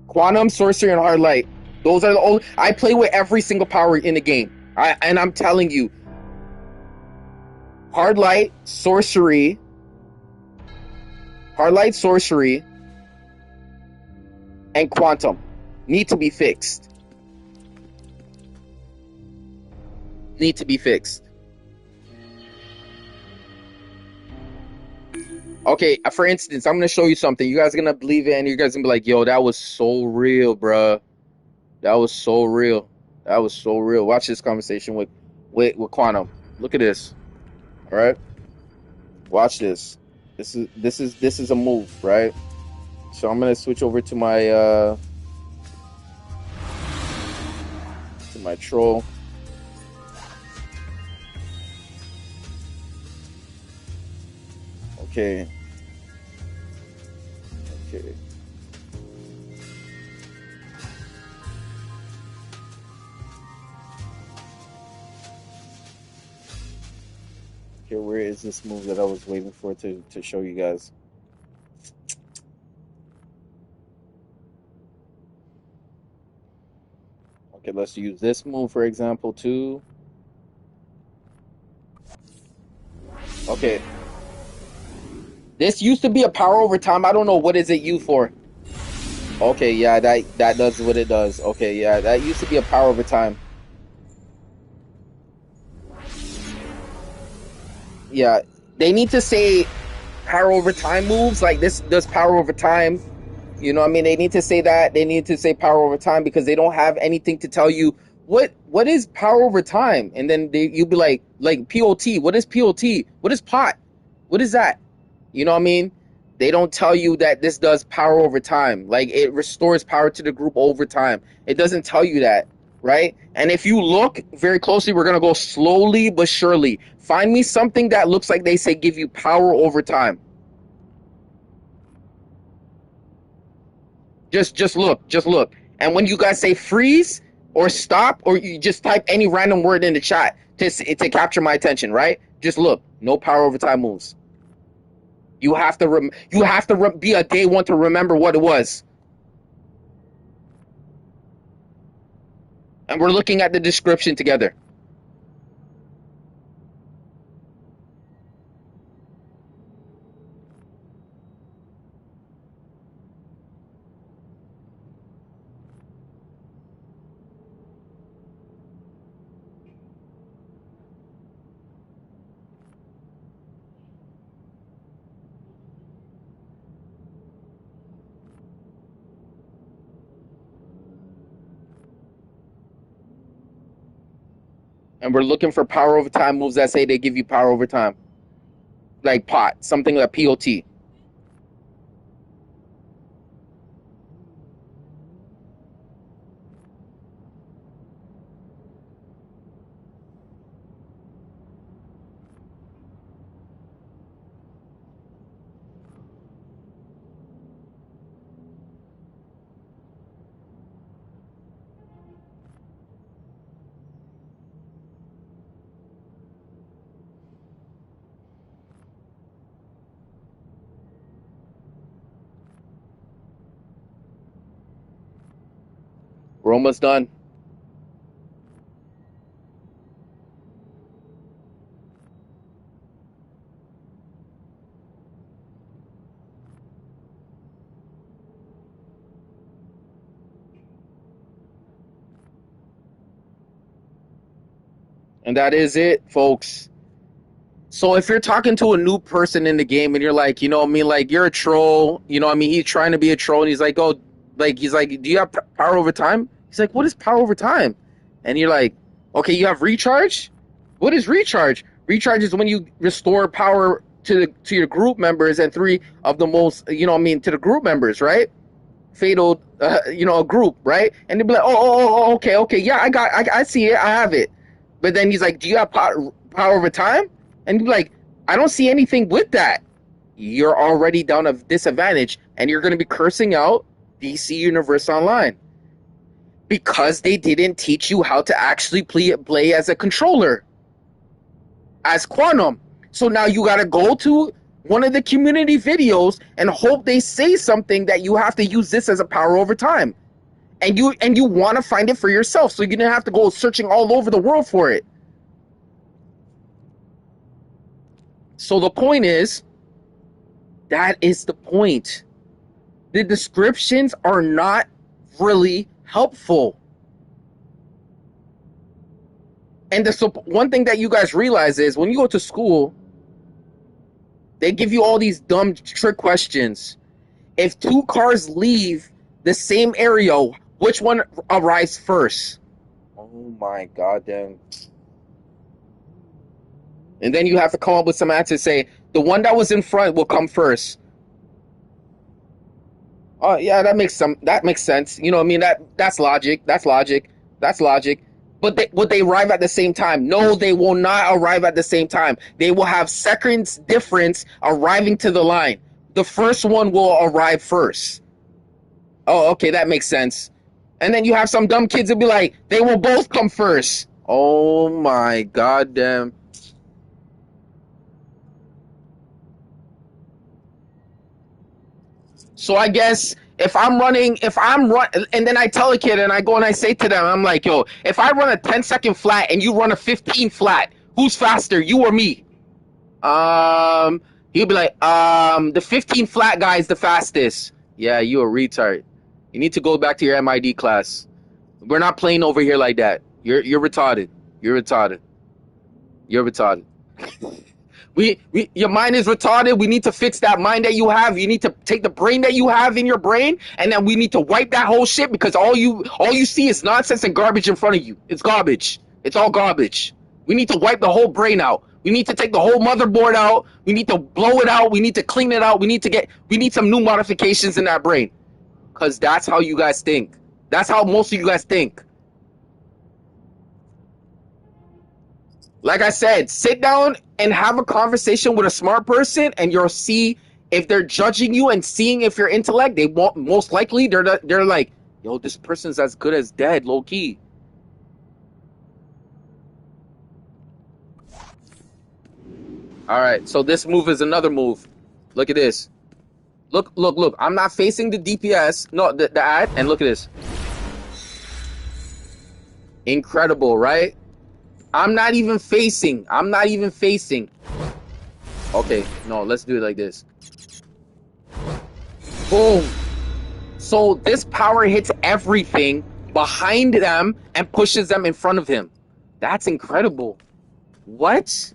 Quantum, Sorcery, and Hard Light. Those are the only. I play with every single power in the game. And I'm telling you, Hard Light, Sorcery, and Quantum need to be fixed. Need to be fixed. Okay, for instance, I'm gonna show you something. You guys are gonna believe it, and you guys are gonna be like, "Yo, that was so real, bruh. That was so real." That was so real. Watch this conversation with Quantum. Look at this. All right. Watch this. This is a move, right? So I'm gonna switch over to my troll. Okay. Okay. Okay, where is this move that I was waiting for to show you guys? Okay, let's use this move for example too. Okay. This used to be a power over time. I don't know what is it used for. Okay, yeah, that does what it does. Okay, yeah, that used to be a power over time. Yeah, they need to say power over time moves like this does power over time. You know what I mean? They need to say that. They need to say power over time because they don't have anything to tell you what is power over time. And then you'll be like POT. What is POT? What is pot? What is that? You know what I mean? They don't tell you that this does power over time. Like it restores power to the group over time. It doesn't tell you that, right? And if you look very closely, we're gonna go slowly but surely. Find me something that looks like they say give you power over time. Just look. And when you guys say freeze or stop, or you just type any random word in the chat to capture my attention, right? Just look. No power over time moves. You have to be a day one to remember what it was. And we're looking at the description together. And we're looking for power over time moves that say they give you power over time. Like pot, something like POT. We're almost done. And that is it, folks. So if you're talking to a new person in the game and you're like, you know what I mean, like you're a troll, you know what I mean, he's trying to be a troll and he's like, oh, like he's like, do you have power over time? He's like, what is power over time? And you're like, okay, you have recharge? What is recharge? Recharge is when you restore power to your group members and three of the most, you know what I mean, to the group members, right? Fatal, you know, a group, right? And they'd be like, okay, yeah, I see it, I have it. But then he's like, do you have power over time? And you're like, I don't see anything with that. You're already down a disadvantage, and you're going to be cursing out DC Universe Online because they didn't teach you how to actually play as a controller, as Quantum. So now you got to go to one of the community videos and hope they say something that you have to use this as a power over time. And you want to find it for yourself, so you're going to have to go searching all over the world for it. So the point is, that is the point. The descriptions are not really helpful. And one thing that you guys realize is when you go to school, they give you all these dumb trick questions. If two cars leave the same area, which one arrives first? my goddamn. And then you have to come up with some answers. Say the one that was in front will come first. Oh yeah, that makes sense. You know what I mean? That's logic. That's logic. That's logic. But would they arrive at the same time? No, they will not arrive at the same time. They will have seconds difference arriving to the line. The first one will arrive first. Oh, okay, that makes sense. And then you have some dumb kids that be like, they will both come first. Oh my goddamn. So I guess if I'm and then I tell a kid and I go and I say to them, I'm like, yo, if I run a 10-second flat and you run a 15 flat, who's faster, you or me? He'll be like, the 15 flat guy is the fastest. Yeah, you a retard. You need to go back to your MID class. We're not playing over here like that. You're retarded. You're retarded. You're retarded. Your mind is retarded. We need to fix that mind that you have. You need to take the brain that you have in your brain, and then we need to wipe that whole shit because all you see is nonsense and garbage in front of you. It's garbage. It's all garbage. We need to wipe the whole brain out. We need to take the whole motherboard out. We need to blow it out. We need to clean it out. We need some new modifications in that brain. Because that's how you guys think. That's how most of you guys think. Like I said, sit down and have a conversation with a smart person, and you'll see if they're judging you and seeing if your intellect. They won't. Most likely, they're like, yo, this person's as good as dead, low key. All right, so this move is another move. Look at this. Look. I'm not facing the DPS. No, the ad, and look at this. Incredible, right? I'm not even facing. Okay, no, let's do it like this. Boom. So this power hits everything behind them and pushes them in front of him. That's incredible. What?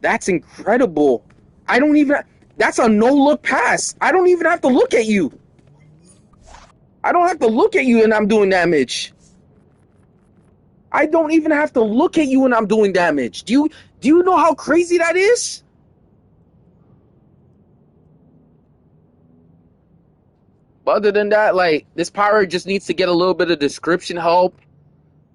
That's incredible. That's a no-look pass. I don't even have to look at you. I don't have to look at you and I'm doing damage. I don't even have to look at you when I'm doing damage. Do you know how crazy that is? But other than that, like, this power just needs to get a little bit of description help.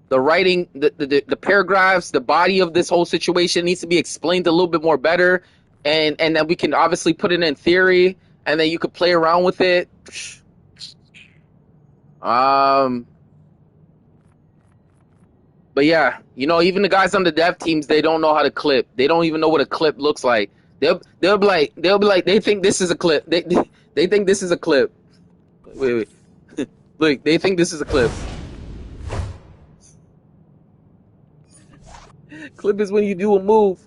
The writing, the paragraphs, the body of this whole situation needs to be explained a little bit more better. And then we can obviously put it in theory, and then you could play around with it. But yeah, you know, even the guys on the dev teams, they don't know how to clip. They don't even know what a clip looks like. They'll be like, they think this is a clip. They think this is a clip. Wait. Look, they think this is a clip. Clip is when you do a move.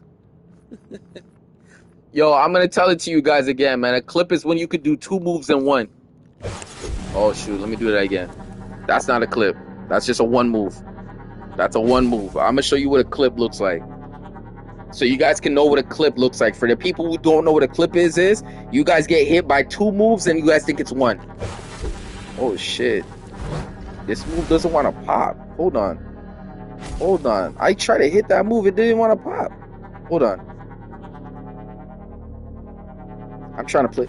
Yo, I'm gonna tell it to you guys again, man. A clip is when you could do two moves in one. Oh shoot, let me do that again. That's not a clip. That's just a one move. That's a one move. I'm gonna show you what a clip looks like, so you guys can know what a clip looks like. For the people who don't know what a clip is you guys get hit by two moves and you guys think it's one. Oh shit. This move doesn't want to pop. Hold on. I tried to hit that move, it didn't want to pop. Hold on. I'm trying to play.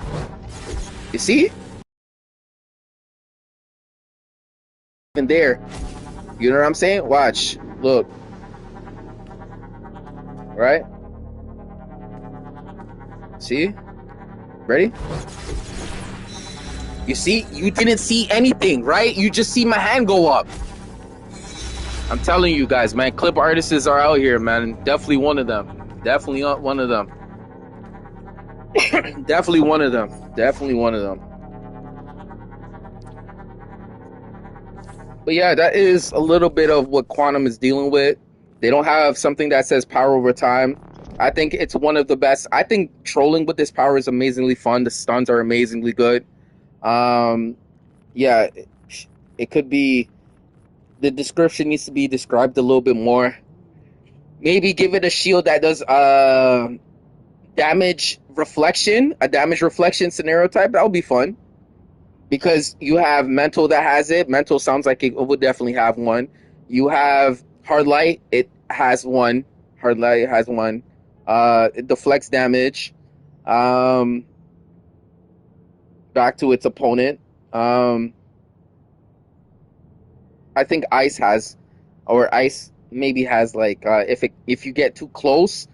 You see? In there. You know what I'm saying? Watch. Look. Right? See? Ready? You see? You didn't see anything, right? You just see my hand go up. I'm telling you guys, man. Clip artists are out here, man. Definitely one of them. Definitely one of them. Definitely one of them. Definitely one of them. But yeah, that is a little bit of what Quantum is dealing with. They don't have something that says power over time. I think it's one of the best. I think trolling with this power is amazingly fun. The stuns are amazingly good. Yeah, it could be. The description needs to be described a little bit more. Maybe give it a shield that does damage reflection, a damage reflection scenario type. That would be fun. Because you have Mental that has it. Mental sounds like it would definitely have one. You have hard light. It has one. Hard light has one. It deflects damage. Um, back to its opponent. Um, I think ice has, or ice maybe has like if you get too close,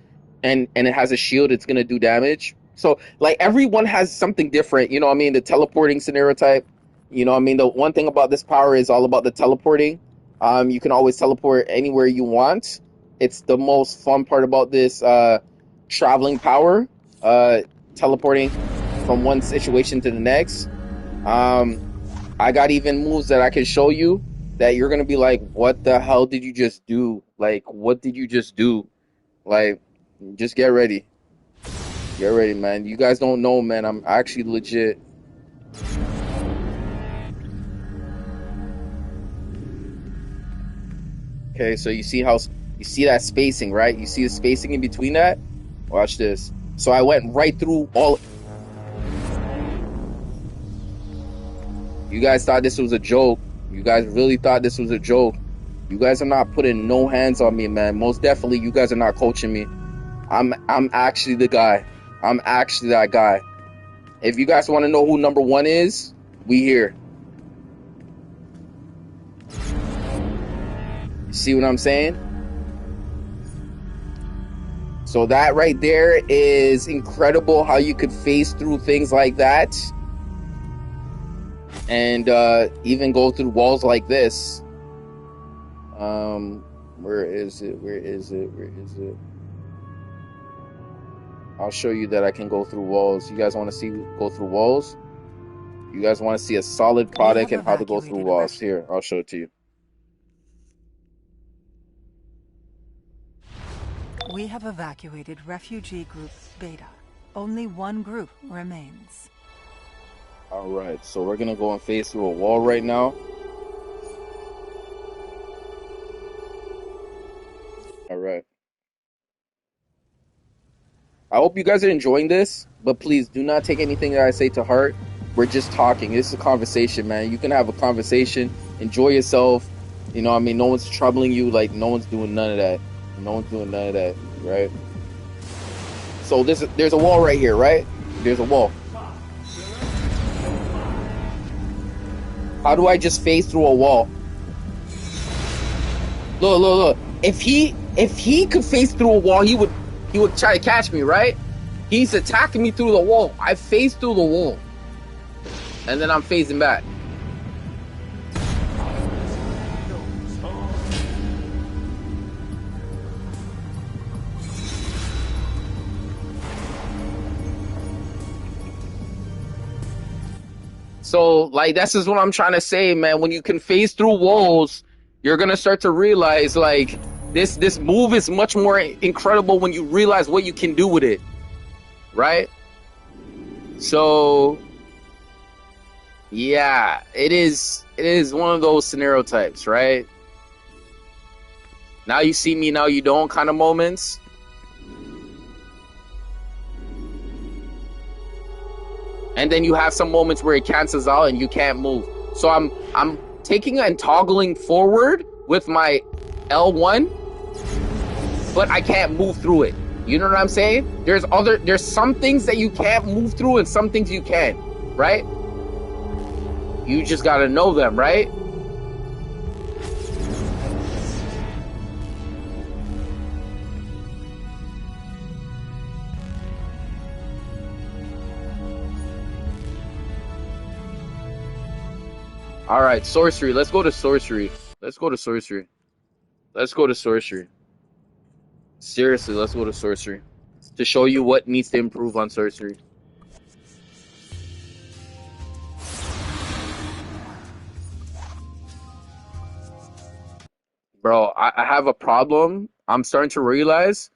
and it has a shield, it's gonna do damage. So like everyone has something different. You know what I mean? The teleporting scenario type. You know what I mean? The one thing about this power is all about the teleporting. You can always teleport anywhere you want. It's the most fun part about this traveling power. Uh, Teleporting from one situation to the next. Um, I got even moves that I can show you that you're gonna be like, what the hell did you just do? Like, what did you just do? Like, just get ready. Get ready, man. You guys don't know, man. I'm actually legit. Okay, so you see that spacing, right? You see the spacing in between that? Watch this. So I went right through all. You guys thought this was a joke. You guys really thought this was a joke. You guys are not putting no hands on me, man. Most definitely, you guys are not coaching me. I'm actually the guy. I'm actually that guy. If you guys want to know who number one is, we here. You see what I'm saying? So that right there is incredible how you could phase through things like that. And even go through walls like this. Where is it? Where is it? Where is it? I'll show you that I can go through walls. You guys want to see go through walls? You guys want to see a solid product and how to go through walls? Here, I'll show it to you. We have evacuated refugee group Beta. Only one group remains. All right, so we're gonna go and phase through a wall right now. All right. I hope you guys are enjoying this, but please do not take anything that I say to heart. We're just talking. This is a conversation, man. You can have a conversation, enjoy yourself. You know what I mean? No one's troubling you. Like, no one's doing none of that. No one's doing none of that, right? So there's a wall right here, right? There's a wall. How do I just phase through a wall? Look, look, look. If he could phase through a wall, he would try to catch me, right? He's attacking me through the wall. I phase through the wall. And then I'm phasing back. So, like, that's just what I'm trying to say, man. When you can phase through walls, you're gonna start to realize, like, this move is much more incredible when you realize what you can do with it, right? So, yeah, it is one of those scenario types, right? Now you see me, now you don't kind of moments. And then you have some moments where it cancels out and you can't move. So I'm taking and toggling forward with my L1, but I can't move through it. You know what I'm saying? There's some things that you can't move through and some things you can, right? You just gotta know them, right? All right, sorcery. Let's go to sorcery. Let's go to sorcery. Let's go to sorcery. Seriously, let's go to sorcery to show you what needs to improve on sorcery. Bro, I have a problem. I'm starting to realize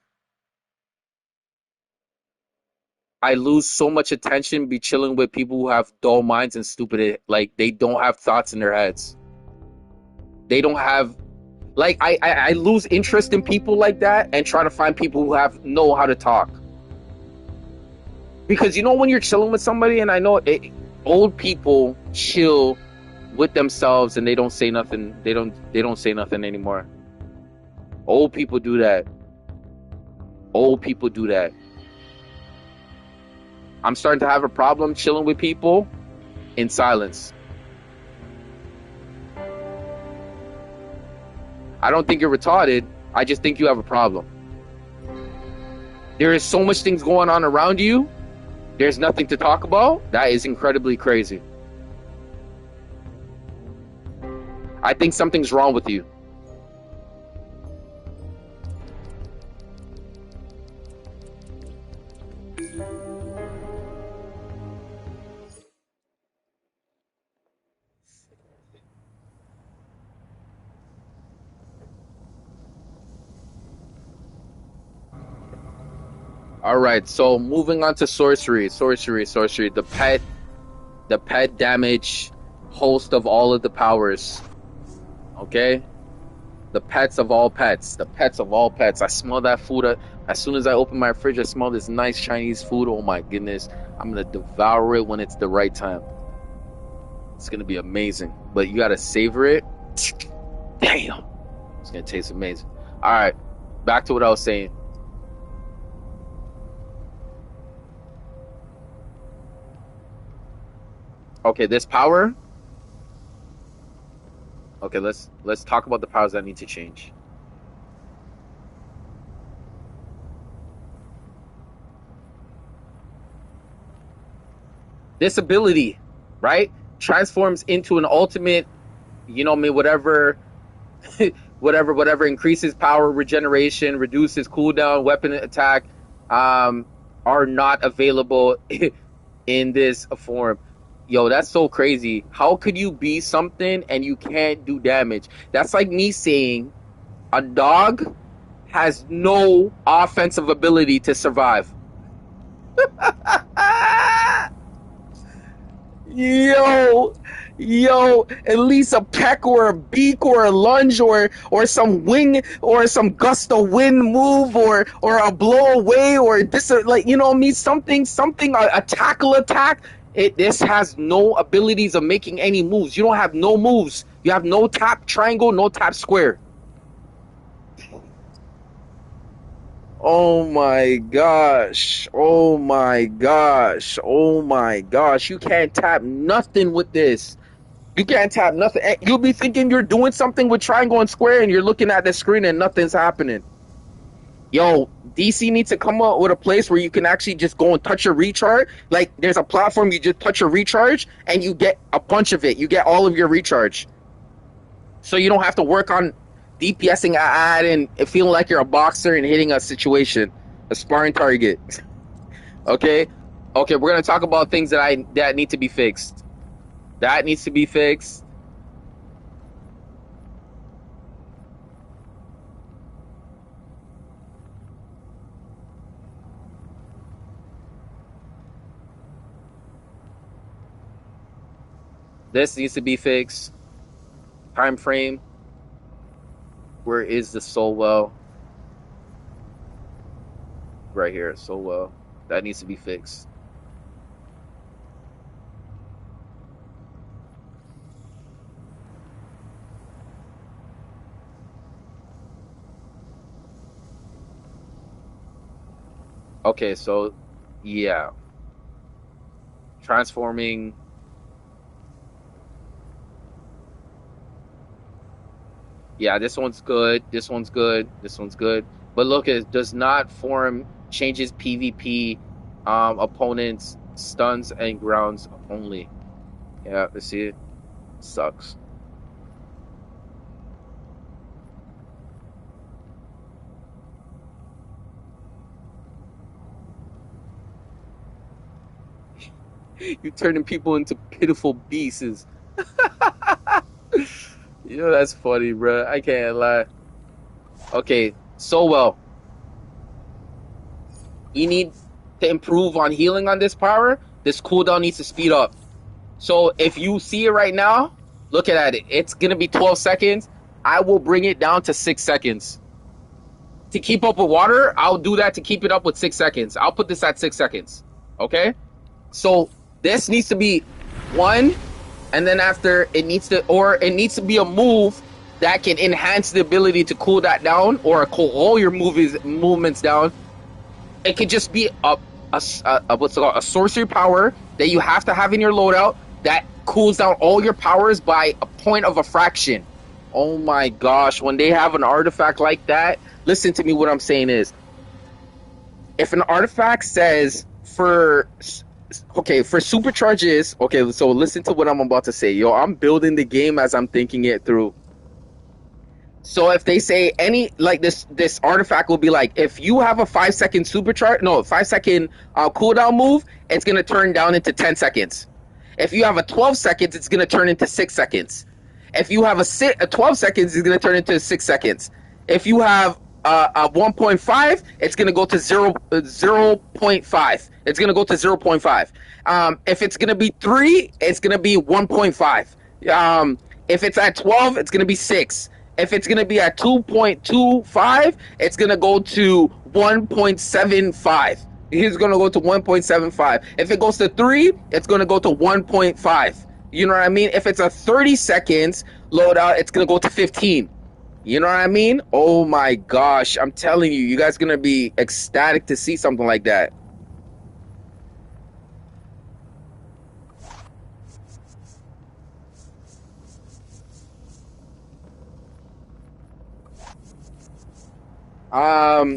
I lose so much attention be chilling with people who have dull minds and stupid, like they don't have thoughts in their heads. They don't have like I lose interest in people like that and try to find people who know how to talk. Because you know when you're chilling with somebody, and I know old people chill with themselves and they don't say nothing. They don't say nothing anymore. Old people do that. Old people do that. I'm starting to have a problem chilling with people in silence. I don't think you're retarded. I just think you have a problem. There is so much things going on around you. There's nothing to talk about. That is incredibly crazy. I think something's wrong with you. All right, so moving on to sorcery. The pet damage host of all of the powers. Okay? The pets of all pets. The pets of all pets. I smell that food. As soon as I open my fridge, I smell this nice Chinese food. Oh my goodness. I'm going to devour it when it's the right time. It's going to be amazing. But you got to savor it. Damn. It's going to taste amazing. All right. Back to what I was saying. Okay, this power. Okay, let's talk about the powers that need to change. This ability, right, transforms into an ultimate, whatever increases power, regeneration, reduces cooldown, weapon attack, are not available in this form. Yo, that's so crazy. How could you be something and you can't do damage? That's like me saying a dog has no offensive ability to survive. Yo, at least a peck or a beak or a lunge or some wing or some gust of wind move or a blow away or this, like, something, a tackle attack. This has no abilities of making any moves. You don't have no moves. You have no tap triangle, no tap square. Oh my gosh. Oh my gosh. Oh my gosh. You can't tap nothing with this. You can't tap nothing. You'll be thinking you're doing something with triangle and square and you're looking at the screen and nothing's happening. Yo, DC needs to come up with a place where you can actually just go and touch your recharge. Like, there's a platform, you just touch your recharge and you get a bunch of it. You get all of your recharge. So you don't have to work on DPSing and feeling like you're a boxer and hitting a situation, a sparring target. Okay, we're gonna talk about things that need to be fixed. That needs to be fixed. This needs to be fixed. Time frame. Where is the soul well? Right here, soul well. That needs to be fixed. Okay, so yeah. Transforming. Yeah, this one's good. This one's good. This one's good. But look, it does not form changes PvP opponents, stuns, and grounds only. Yeah, let's see it. Sucks. You're turning people into pitiful beasts. That's funny, bro. I can't lie. Okay, so well. You need to improve on healing on this power. This cooldown needs to speed up. So if you see it right now, look at it. It's going to be 12 seconds. I will bring it down to 6 seconds. To keep up with water, I'll do that to keep it up with 6 seconds. I'll put this at 6 seconds. Okay? So this needs to be 1, And then after it needs to be a move that can enhance the ability to cool that down or cool all your movements down. It could just be a what's it called, a sorcery power that you have to have in your loadout that cools down all your powers by a point of a fraction. Oh my gosh, when they have an artifact like that, listen to me, what I'm saying is, if an artifact says for supercharges, okay, so listen to what I'm about to say. Yo, I'm building the game as I'm thinking it through. So if they say any, like, this artifact will be like, if you have a 5-second supercharge, no, 5-second cooldown move, it's gonna turn down into 10 seconds. If you have a 12 seconds, it's gonna turn into 6 seconds. If you have a 12 seconds, it's gonna turn into 6 seconds. If you have a 1.5, it's gonna go to 0.5. It's gonna go to 0.5. If it's gonna be 3, it's gonna be 1.5. If it's at 12, it's gonna be 6. If it's going to be at 2.25, it's going to go to 1.75. He's going to go to 1.75. If it goes to 3, it's going to go to 1.5. You know what I mean? If it's a 30 seconds loadout, it's going to go to 15. You know what I mean? Oh my gosh. I'm telling you, you guys are going to be ecstatic to see something like that.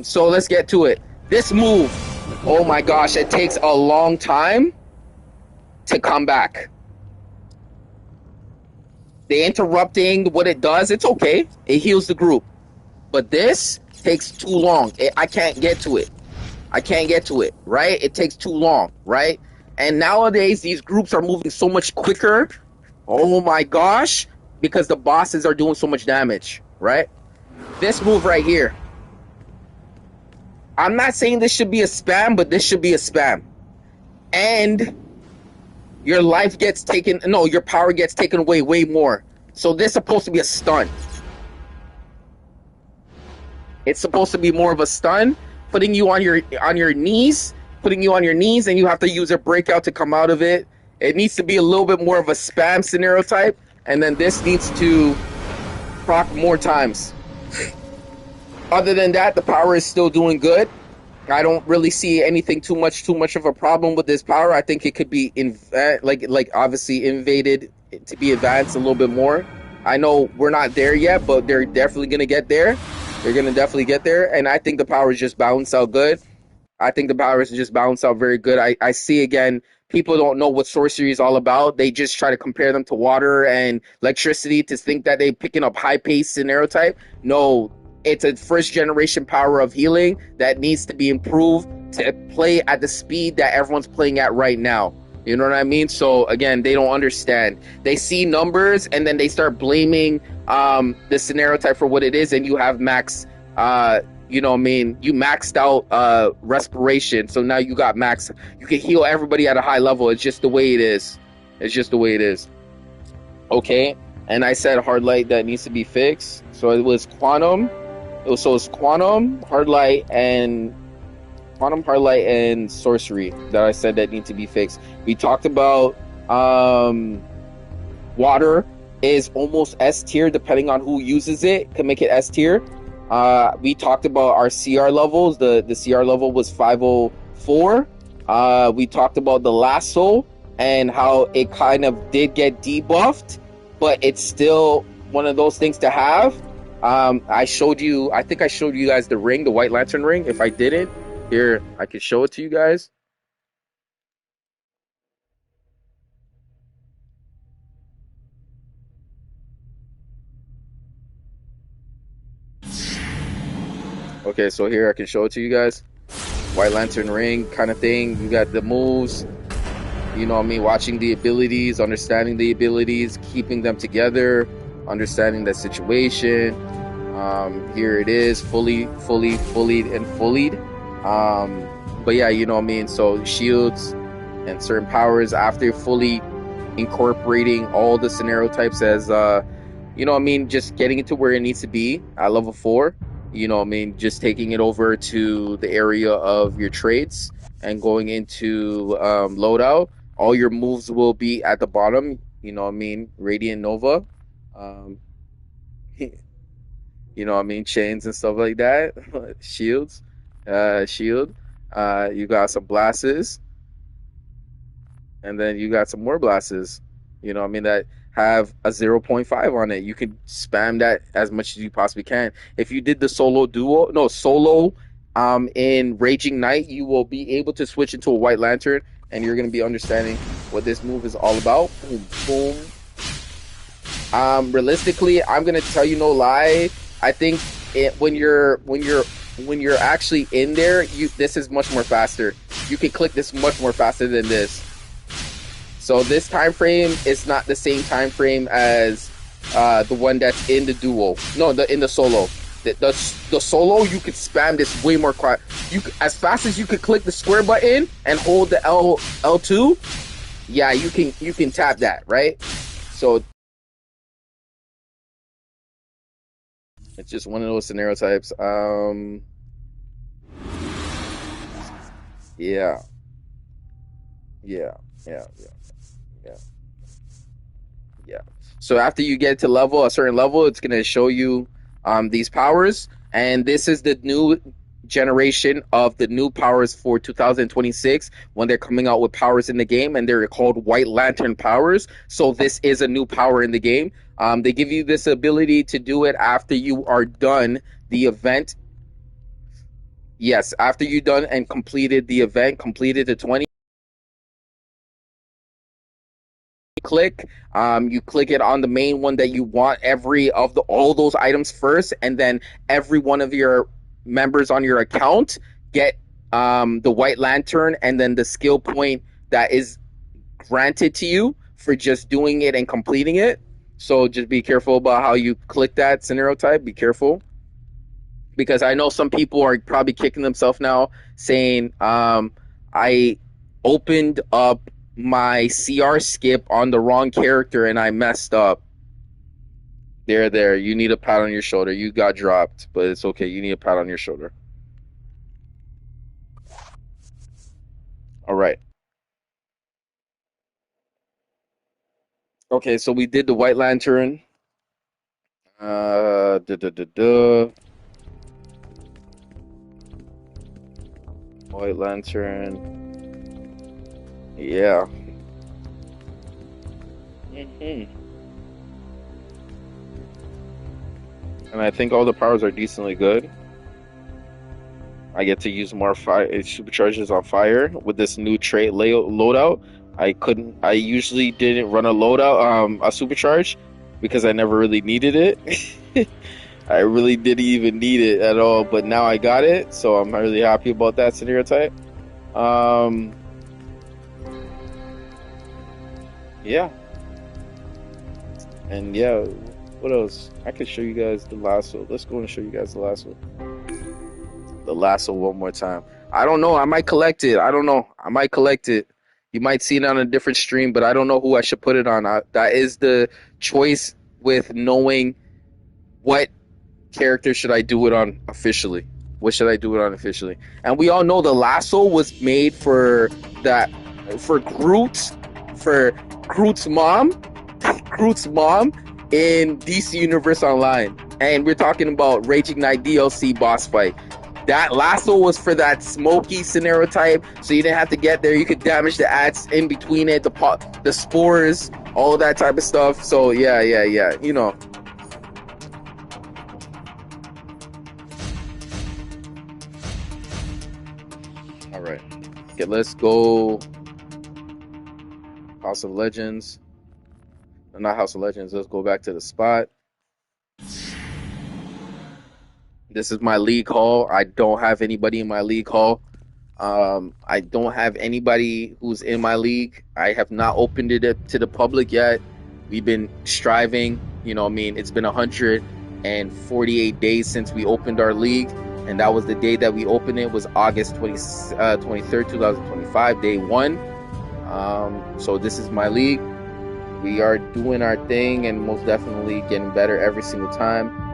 So let's get to it. This move, oh my gosh, it takes a long time to come back. The interrupting, what it does, it's okay. It heals the group. But this takes too long. I can't get to it. I can't get to it, right? It takes too long, right? And nowadays, these groups are moving so much quicker. Oh my gosh. Because the bosses are doing so much damage, right? This move right here. I'm not saying this should be a spam, but this should be a spam. And your life gets taken, no, your power gets taken away way more. So this is supposed to be a stun. It's supposed to be more of a stun, putting you on your knees, and you have to use a breakout to come out of it. It needs to be a little bit more of a spam scenario type, and then this needs to proc more times. Other than that, the power is still doing good. I don't really see anything too much of a problem with this power. I think it could be obviously invaded to be advanced a little bit more. I know we're not there yet, but they're definitely gonna get there. They're gonna definitely get there, and I think the power is just balanced out good. I think the power is just balanced out very good. I see, again, people don't know what sorcery is all about. They just try to compare them to water and electricity to think that they're picking up high-paced scenario type. No. It's a first generation power of healing that needs to be improved to play at the speed that everyone's playing at right now. You know what I mean? So again, they don't understand. They see numbers and then they start blaming the scenario type for what it is, and you have max you know what I mean, you maxed out respiration, so now you got max, you can heal everybody at a high level. It's just the way it is. It's just the way it is. Okay, and I said hard light that needs to be fixed. So it was quantum. It's quantum, hard light, and sorcery that I said that need to be fixed. We talked about water is almost S tier depending on who uses it, can make it S tier. We talked about our CR levels. The CR level was 504. We talked about the lasso and how it kind of did get debuffed, but it's still one of those things to have. I think I showed you guys the ring, the White Lantern ring. If I didn't, here, I can show it to you guys. Okay, so here I can show it to you guys. White Lantern ring kind of thing. You got the moves, you know what I mean, watching the abilities, understanding the abilities, keeping them together, understanding the situation. Here it is, fully and fullied. But yeah, you know what I mean. So shields and certain powers after fully incorporating all the scenario types as you know what I mean, just getting it to where it needs to be at level 4. You know what I mean, just taking it over to the area of your traits and going into loadout. All your moves will be at the bottom. you know what I mean, Radiant Nova, um, you know what I mean, chains and stuff like that, shields, shield. You got some blasts, and then you got some more blasts. You know what I mean, that have a zero point 0.5 on it. You can spam that as much as you possibly can. If you did the solo in Raging Knight, you will be able to switch into a White Lantern, and you're going to be understanding what this move is all about. Boom, boom. Realistically, I'm gonna tell you no lie. I think when you're actually in there, this is much more faster. You can click this much more faster than this. So this time frame is not the same time frame as the one that's in the duo. No, in the solo. The solo, you could spam this way more quick. As fast as you could click the square button and hold the L2. Yeah, you can tap that, right? So it's just one of those scenario types. Yeah, yeah, yeah, yeah, yeah. So after you get to a certain level, it's gonna show you these powers, and this is the new generation of the new powers for 2026 when they're coming out with powers in the game, and they're called White Lantern powers. So this is a new power in the game. They give you this ability to do it after you are done the event. Yes, after you done and completed the event, completed the 20. You click it on the main one that you want all those items first, and then every one of your members on your account get the White Lantern, and then the skill point that is granted to you for just doing it and completing it. So just be careful about how you click that scenario type. Be careful, because I know some people are probably kicking themselves now, saying, I opened up my CR skip on the wrong character and I messed up. There. You need a pat on your shoulder. You got dropped, but it's okay. You need a pat on your shoulder. All right. Okay, so we did the White Lantern. Da, da, da, da. White Lantern. Yeah. Mm-hmm. And I think all the powers are decently good. I get to use more fire supercharges on fire with this new trait loadout. I usually didn't run a loadout, a supercharge, because I never really needed it. I really didn't even need it at all, but now I got it, so I'm really happy about that scenario type. Yeah. And yeah, what else? I could show you guys the lasso. Let's go and show you guys the lasso. The lasso one more time. I don't know. I might collect it. I don't know. I might collect it. You might see it on a different stream, but I don't know who I should put it on. That is the choice with knowing what character should I do it on officially. What should I do it on officially? And we all know the lasso was made for Groot's mom in DC Universe Online. And we're talking about Raging Knight DLC boss fight. That lasso was for that smoky scenario type, so you didn't have to get there. You could damage the ants in between it, the spores, all of that type of stuff. So yeah, you know. All right, okay, let's go. House of Legends. No, not House of Legends. Let's go back to the spot. This is my league hall. I don't have anybody in my league hall. I don't have anybody who's in my league. I have not opened it up to the public yet. We've been striving. You know what I mean? It's been 148 days since we opened our league. And that was the day that we opened it, was August 23rd, 2025, day one. So this is my league. We are doing our thing and most definitely getting better every single time.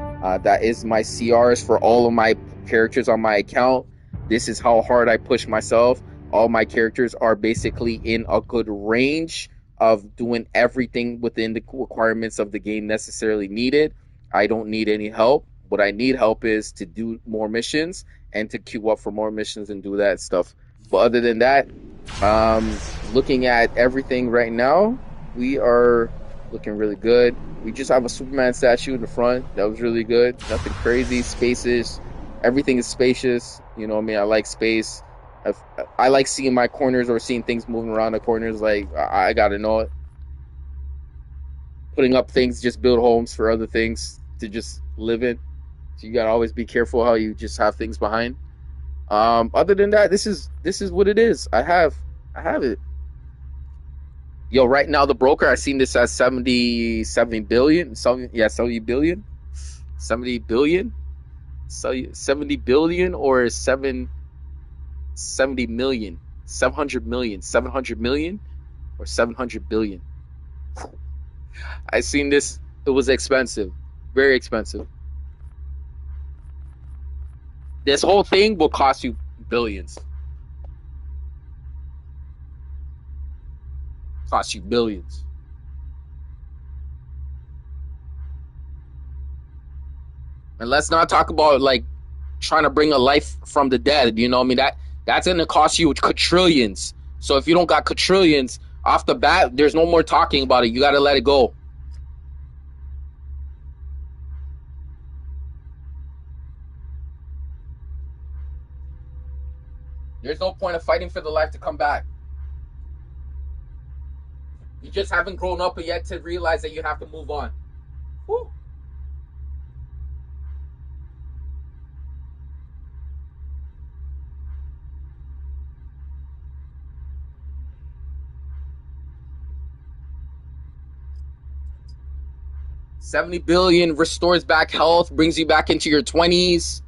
That is my CRs for all of my characters on my account. This is how hard I push myself. All my characters are basically in a good range of doing everything within the requirements of the game necessarily needed. I don't need any help. What I need help is to do more missions and to queue up for more missions and do that stuff. But other than that, looking at everything right now, we are looking really good. We just have a Superman statue in the front. That was really good. Nothing crazy. Spacious. Everything is spacious. You know what I mean? I like space. I like seeing my corners or seeing things moving around the corners. Like, I got to know it. Putting up things, just build homes for other things to just live in. So you got to always be careful how you just have things behind. Other than that, this is what it is. I have it. Yo, right now the broker, I seen this as 70 billion. 70 billion. 70 billion. So 70 billion or 70 million. 700 million. 700 million or 700 billion. I seen this. It was expensive. Very expensive. This whole thing will cost you billions. Cost you billions. And let's not talk about like trying to bring a life from the dead. You know what I mean? That's gonna cost you quadrillions. So if you don't got quadrillions off the bat, there's no more talking about it. You gotta let it go. There's no point of fighting for the life to come back. You just haven't grown up yet to realize that you have to move on. Woo. $70 billion restores back health, brings you back into your 20s.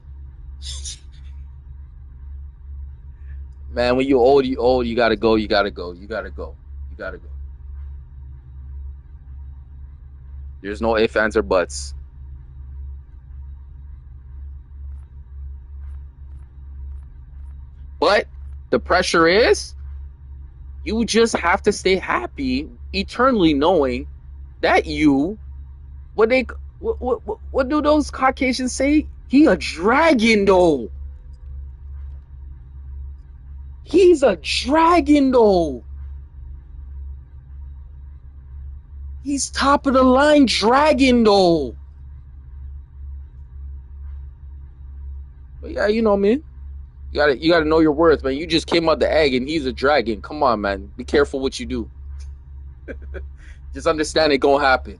Man, when you're old, you gotta go, you gotta go, you gotta go, you gotta go. There's no ifs, ands, or buts. But the pressure is, you just have to stay happy, eternally knowing that you, what do those Caucasians say? He a dragon though. He's a dragon though. He's top of the line dragon though. But yeah, you know, man. You gotta know your worth, man. You just came out the egg and he's a dragon. Come on, man. Be careful what you do. Just understand it gonna happen.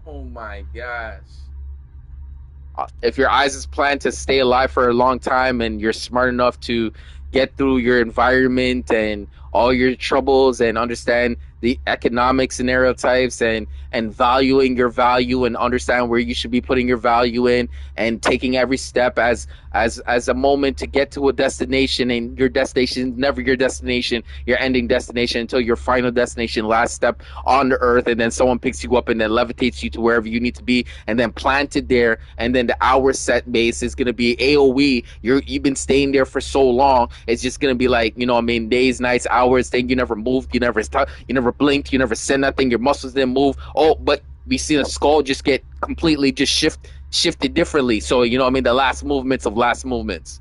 Oh my gosh. If your eyes is planned to stay alive for a long time and you're smart enough to get through your environment and all your troubles and understand the economic scenario types and valuing your value and understand where you should be putting your value in and taking every step as a moment to get to a destination, and your destination never your destination, your ending destination until your final destination, last step on the earth, and then someone picks you up and then levitates you to wherever you need to be and then planted there, and then the hour set base is going to be AoE. You've been staying there for so long, it's just going to be like, you know what I mean, days, nights, hours, thing. You never moved, you never blinked, you never said nothing, your muscles didn't move. Oh, but we see the skull just get completely just shifted differently. So, you know what I mean, the last movements of last movements.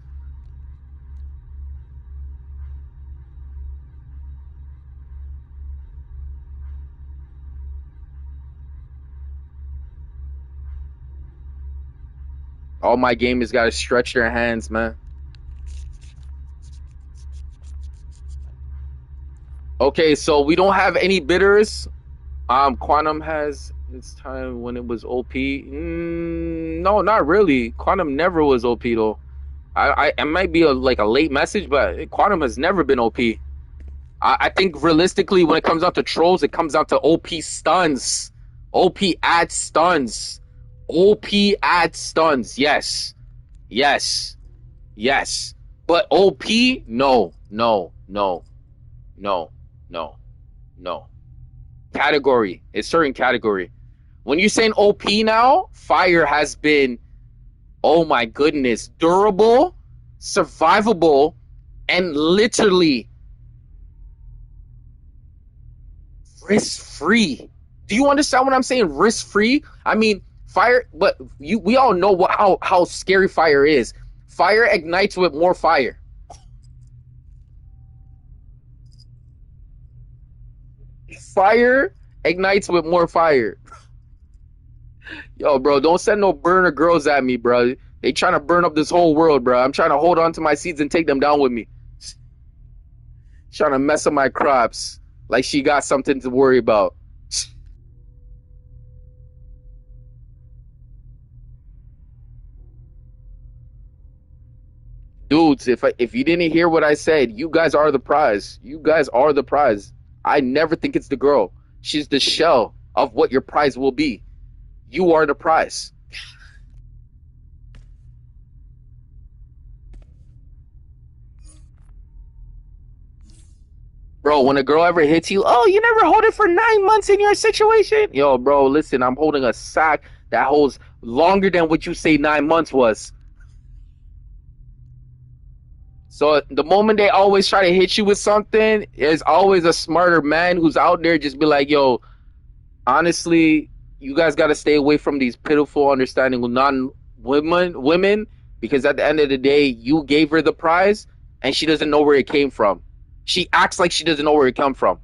All my gamers got to stretch their hands, man. Okay, so we don't have any bidders. Quantum has its time when it was OP. No, not really. Quantum never was OP though. It might be like a late message, but Quantum has never been OP. I think realistically, when it comes down to trolls, it comes down to OP stuns, OP add stuns, OP add stuns. Yes, yes, yes. But OP, no, no, no, no, no, no. Category, a certain category. When you're saying OP now, fire has been, oh my goodness, durable, survivable, and literally risk free. Do you understand what I'm saying? Risk free. I mean, fire. But we all know how scary fire is. Fire ignites with more fire. Fire ignites with more fire. Yo, bro, don't send no burner girls at me, bro. They trying to burn up this whole world, bro. I'm trying to hold on to my seeds and take them down with me. Trying to mess up my crops like she got something to worry about. Dudes, if you didn't hear what I said, you guys are the prize. You guys are the prize. I never think it's the girl. She's the shell of what your prize will be. You are the prize. Bro, when a girl ever hits you, oh, you never hold it for 9 months in your situation? Yo, bro, listen, I'm holding a sack that holds longer than what you say 9 months was. So the moment they always try to hit you with something, there's always a smarter man who's out there just be like, yo, honestly, you guys got to stay away from these pitiful, understanding non women, because at the end of the day, you gave her the prize and she doesn't know where it came from. She acts like she doesn't know where it come from.